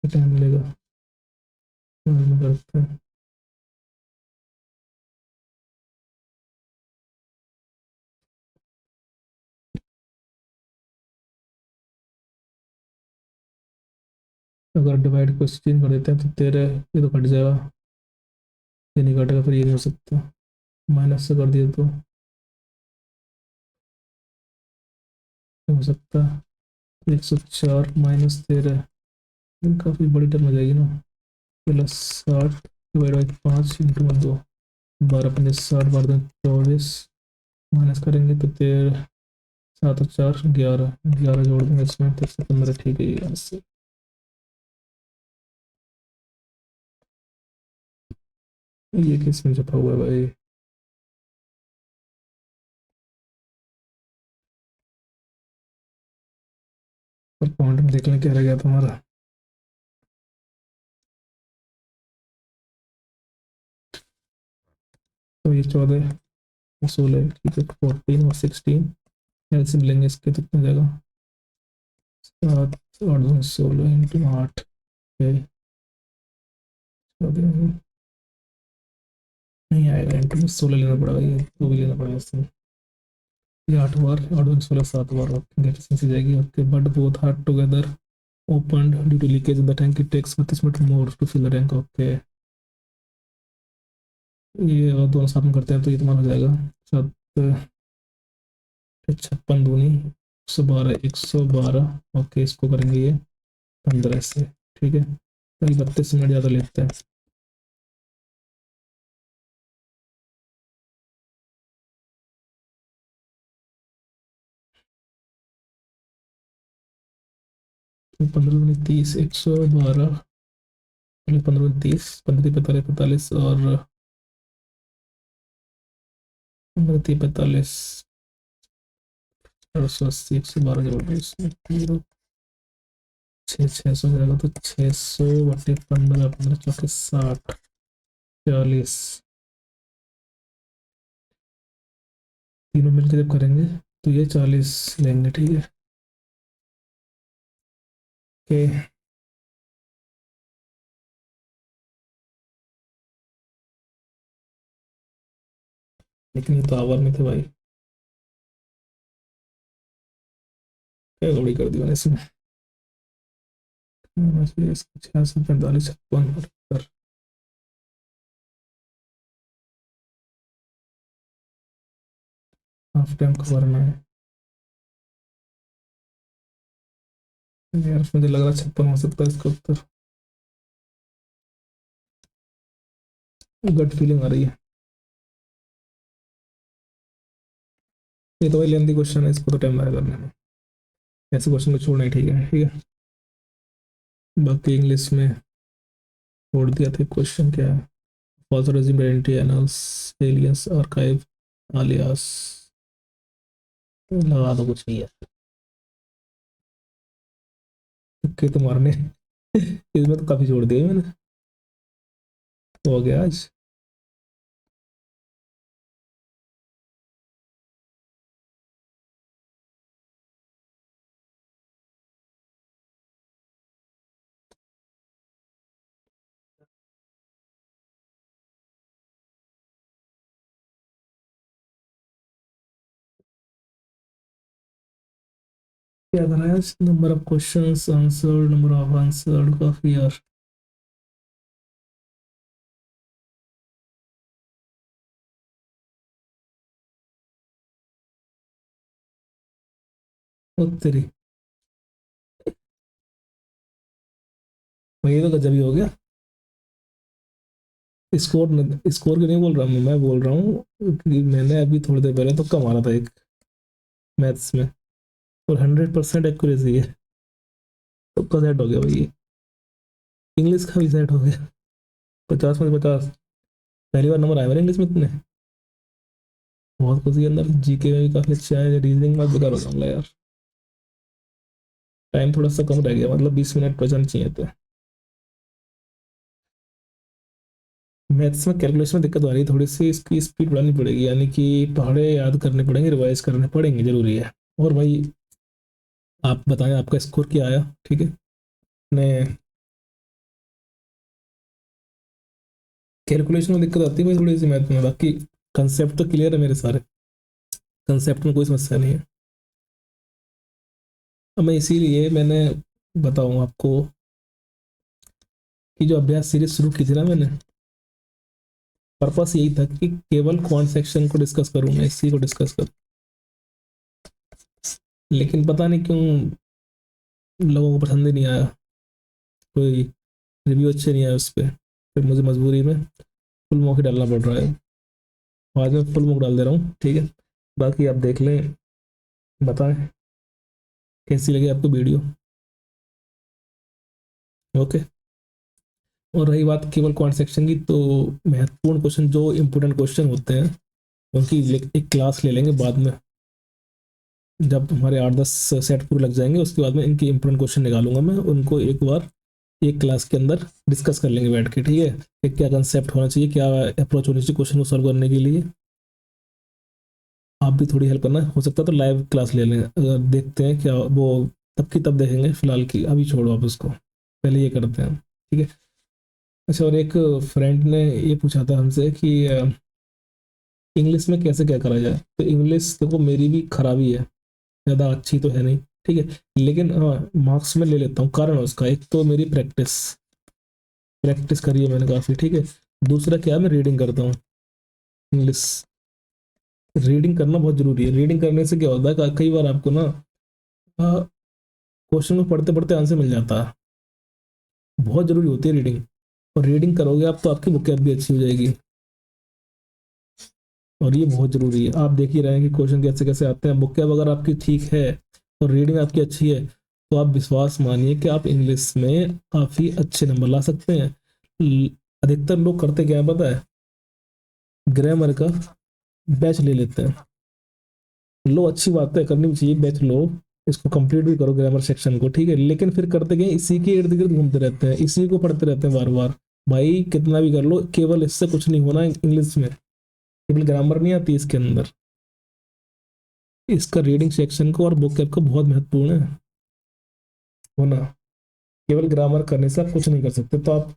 A: टाइम मिलेगा, करते हैं। अगर डिवाइड को चेंज कर देते हैं तो 13, ये तो कट जाएगा, ये नहीं कटेगा, फिर ये नहीं हो सकता। माइनस से कर दिया तो नहीं हो सकता। 104 -13, काफी बड़ी टर्म हो जाएगी ना। +60 डिवाइड बाई 5 × 2, 12 5 60 12 24, माइनस करेंगे तो 13 7 और 4 11, 11 जोड़ देंगे इसमें तो 15, ठीक है ये आंसर। ये किस में छपा हुआ है भाई? और पॉइंट में देख लें क्या रह गया तुम्हारा। तो ये 14 16, ठीक है। 14 और 16 एलसीएम लेंगे इसके तो कितना जाएगा, 7 8 2 16 × 8 है। 14 नहीं आएगा, इंटू में 16 लेना पड़ेगा, ये तो भी लेना पड़ेगा इसमें। ये 8 बार 8 2 16 7 बार एफिशिएंसी जाएगी। Okay, but both are together opened due to leakage in the tank. It takes 32 minute more to fill the tank. Okay, ये अगर दोनों साथ में करते हैं तो ये तुम्हारा हो जाएगा 7 56 दूनी 112 112। ओके, इसको करेंगे ये 15 से, ठीक है। कहीं 32 मिनट ज़्यादा लेते हैं। 15 30 112, 15 30, 15 45 45 और 15 45, 880, 112 जोड़ दो इसमें, 600 हो जाएगा। तो 600/15, 15 × 60, 40, तीनों मिलकर जब करेंगे तो ये 40 लेंगे, ठीक है। ओके, लेकिन ये तो आवर में थे भाई, क्या गड़बड़ी कर दी मैंने इसमें। 66, 45, 56, 78, हाफ टाइम का भरना है यार। मुझे लग रहा है 56 हो सकता है इसका उत्तर, गट फीलिंग आ रही है। ये तो भाई लेंथी क्वेश्चन है, इसको तो टाइम लगेगा करने में, ऐसे क्वेश्चन को छोड़ना ही ठीक है, ठीक है। बाकी इंग्लिश में छोड़ दिया था क्वेश्चन, क्या है? False resume identity annals aliens archive alias, लगा दो कुछ भी है, तुक्के तो मारने इसमें तो काफी जोड़ दिया मैंने, तो हो गया आज। क्या कर रहा है आज? Number of questions answered, number of answered, काफी यार। ओ तेरी, ये तो गजब ही हो गया। स्कोर स्कोर की नहीं बोल रहा हूँ मैं, बोल रहा हूँ कि मैंने अभी थोड़ी देर पहले तो मारा था एक मैथ्स में, और 100% एक्यूरेसी है, तो सेट हो गया भाई। इंग्लिश का भी सेट हो गया, 50 में 50, पहली बार नंबर आया मेरे इंग्लिश में इतने। बहुत कुछ ही अंदर, जीके में भी काफी अच्छा है, रीजनिंग में बेकार हो जाऊंगा यार। टाइम थोड़ा सा कम रह गया, मतलब 20 मिनट बचना चाहिए थे। मैथ्स में कैलकुलेशन में दिक्कत आ रही है थोड़ी सी, इसकी स्पीड बढ़ानी पड़ेगी, यानी कि पहाड़े याद करने पड़ेंगे, रिवाइज करने पड़ेंगे, जरूरी है। और भाई आप बताएं आपका स्कोर क्या आया, ठीक है। ने कैलकुलेशन में दिक्कत आती है भाई थोड़ी सी मैथ में, बाकी कंसेप्ट तो क्लियर है मेरे सारे, कंसेप्ट में कोई समस्या नहीं है। अब मैं इसीलिए मैंने बताऊँ आपको कि जो अभ्यास सीरीज शुरू की थी ना मैंने, पर्पस यही था कि केवल क्वांट सेक्शन को डिस्कस करूँ, मैं इसी को डिस्कस करूँ। लेकिन पता नहीं क्यों लोगों को पसंद ही नहीं आया, कोई रिव्यू अच्छे नहीं आया उस पर, फिर मुझे मजबूरी में फुल मॉक ही डालना पड़ रहा है। आज मैं फुल मॉक डाल दे रहा हूँ, ठीक है। बाकी आप देख लें, बताएं कैसी लगी आपको वीडियो। ओके। और रही बात केवल क्वांट सेक्शन की, तो महत्वपूर्ण क्वेश्चन जो इंपोर्टेंट क्वेश्चन होते हैं उनकी एक क्लास ले लेंगे बाद में, जब हमारे 8-10 सेट पूरे लग जाएंगे, उसके बाद में इनकी इंपोर्टेंट क्वेश्चन निकालूंगा मैं, उनको एक बार एक क्लास के अंदर डिस्कस कर लेंगे बैठ के, ठीक है। कि क्या कंसेप्ट होना चाहिए, क्या अप्रोच होनी चाहिए क्वेश्चन को सॉल्व करने के लिए। आप भी थोड़ी हेल्प करना, हो सकता है तो लाइव क्लास ले लें, अगर देखते हैं क्या वो, तब की तब देखेंगे, फिलहाल की अभी छोड़ो आप उसको, पहले ये करते हैं, ठीक है। अच्छा, और एक फ्रेंड ने ये पूछा था हमसे कि इंग्लिश में कैसे क्या करा जाए, तो इंग्लिश देखो मेरी भी खराबी है, ज़्यादा अच्छी तो है नहीं, ठीक है। लेकिन हाँ, मार्क्स में ले लेता हूँ, कारण उसका एक तो मेरी प्रैक्टिस प्रैक्टिस करी है मैंने काफ़ी, ठीक है। दूसरा क्या है, मैं रीडिंग करता हूँ इंग्लिश, रीडिंग करना बहुत जरूरी है। रीडिंग करने से क्या होता है, कई बार आपको ना क्वेश्चन को पढ़ते पढ़ते आंसर मिल जाता है, बहुत जरूरी होती है रीडिंग। और रीडिंग करोगे आप तो आपकी बुक भी अच्छी हो जाएगी, और ये बहुत जरूरी है। आप देख ही रहे हैं कि क्वेश्चन कैसे कैसे आते हैं, बुक अगर आपकी ठीक है और रीडिंग आपकी अच्छी है, तो आप विश्वास मानिए कि आप इंग्लिश में काफ़ी अच्छे नंबर ला सकते हैं। अधिकतर लोग करते क्या है पता है, ग्रामर का बैच ले लेते हैं। लो, अच्छी बात है, करनी भी चाहिए बैच, लो इसको कंप्लीट भी करो ग्रामर सेक्शन को, ठीक है, लेकिन फिर करते क्या, इसी के इर्द गिर्द घूमते रहते हैं, इसी को पढ़ते रहते हैं बार बार। भाई कितना भी कर लो, केवल इससे कुछ नहीं होना इंग्लिश में, केवल ग्रामर नहीं आती इसके अंदर। इसका रीडिंग सेक्शन को और बुक कैप को बहुत महत्वपूर्ण है होना। केवल ग्रामर करने से आप कुछ नहीं कर सकते। तो आप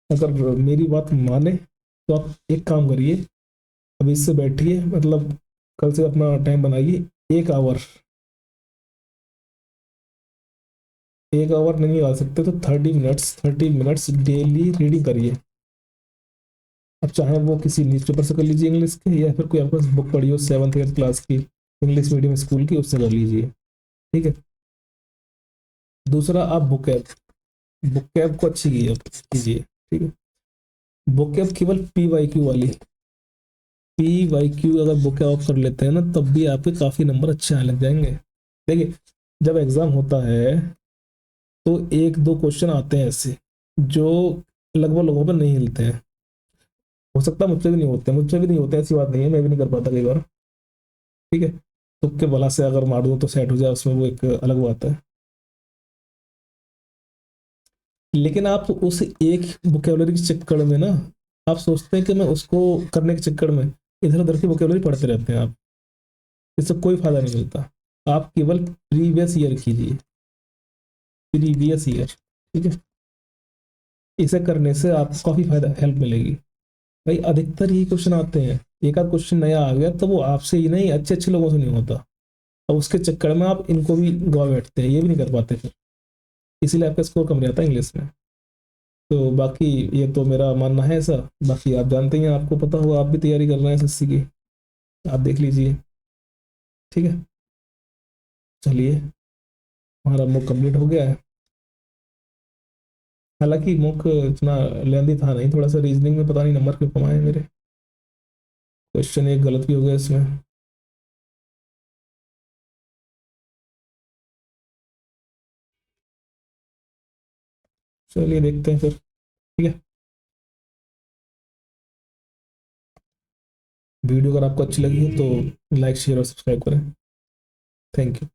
A: अगर मेरी बात माने तो आप एक काम करिए, अभी इससे बैठिए, मतलब कल से अपना टाइम बनाइए, 1 आवर, 1 आवर नहीं आ सकते तो 30 मिनट्स, 30 मिनट्स डेली रीडिंग करिए। अब चाहे वो किसी न्यूज़पेपर से कर लीजिए इंग्लिश के, या फिर कोई आपके पास बुक पढ़ी हो 7th 8th क्लास की इंग्लिश मीडियम स्कूल की, उससे कर लीजिए, ठीक है। दूसरा, आप बुक कैप को अच्छी कीजिए, ठीक है। बुक कैप केवल PYQ वाली, PYQ अगर बुक कैप कर लेते हैं ना, तब भी आपके काफ़ी नंबर अच्छे आने लग जाएंगे। देखिए, जब एग्ज़ाम होता है तो एक दो क्वेश्चन आते हैं ऐसे जो लगभग लोगों पर नहीं हिलते हैं। हो सकता है मुझसे भी नहीं होते, मुझसे भी नहीं होते, ऐसी बात नहीं है, मैं भी नहीं कर पाता कई बार, ठीक है। तुक्के बला से अगर मार दूं तो सेट हो जाए, उसमें वो एक अलग बात है। लेकिन आप उस एक वोकेबलरी के चक्कर में ना, आप सोचते हैं कि मैं उसको करने के चक्कर में इधर उधर की वोकेबलरी पढ़ते रहते हैं आप, इससे कोई फायदा नहीं मिलता। आप केवल प्रीवियस ईयर कीजिए, प्रीवियस ईयर, ठीक है। इसे करने से आपको काफी फायदा, हेल्प मिलेगी। भाई अधिकतर ही क्वेश्चन आते हैं, एक आध क्वेश्चन नया आ गया तो वो आपसे ही नहीं, अच्छे अच्छे लोगों से नहीं होता। अब उसके चक्कर में आप इनको भी गवा बैठते हैं, ये भी नहीं कर पाते फिर, इसीलिए आपका स्कोर कम रहता है इंग्लिश में। तो बाकी ये तो मेरा मानना है ऐसा। बाकी आप जानते ही हैं, आपको पता होगा, आप भी तैयारी कर रहे हैं SSC की, आप देख लीजिए, ठीक है। चलिए, हमारा मुक कंप्लीट हो गया है। हालांकि मुक इतना लेंदी था नहीं, थोड़ा सा रीजनिंग में पता नहीं नंबर क्यों कमाए मेरे, क्वेश्चन एक गलत भी हो गया इसमें। चलिए देखते हैं फिर, ठीक है। वीडियो अगर आपको अच्छी लगी हो तो लाइक शेयर और सब्सक्राइब करें। Thank you.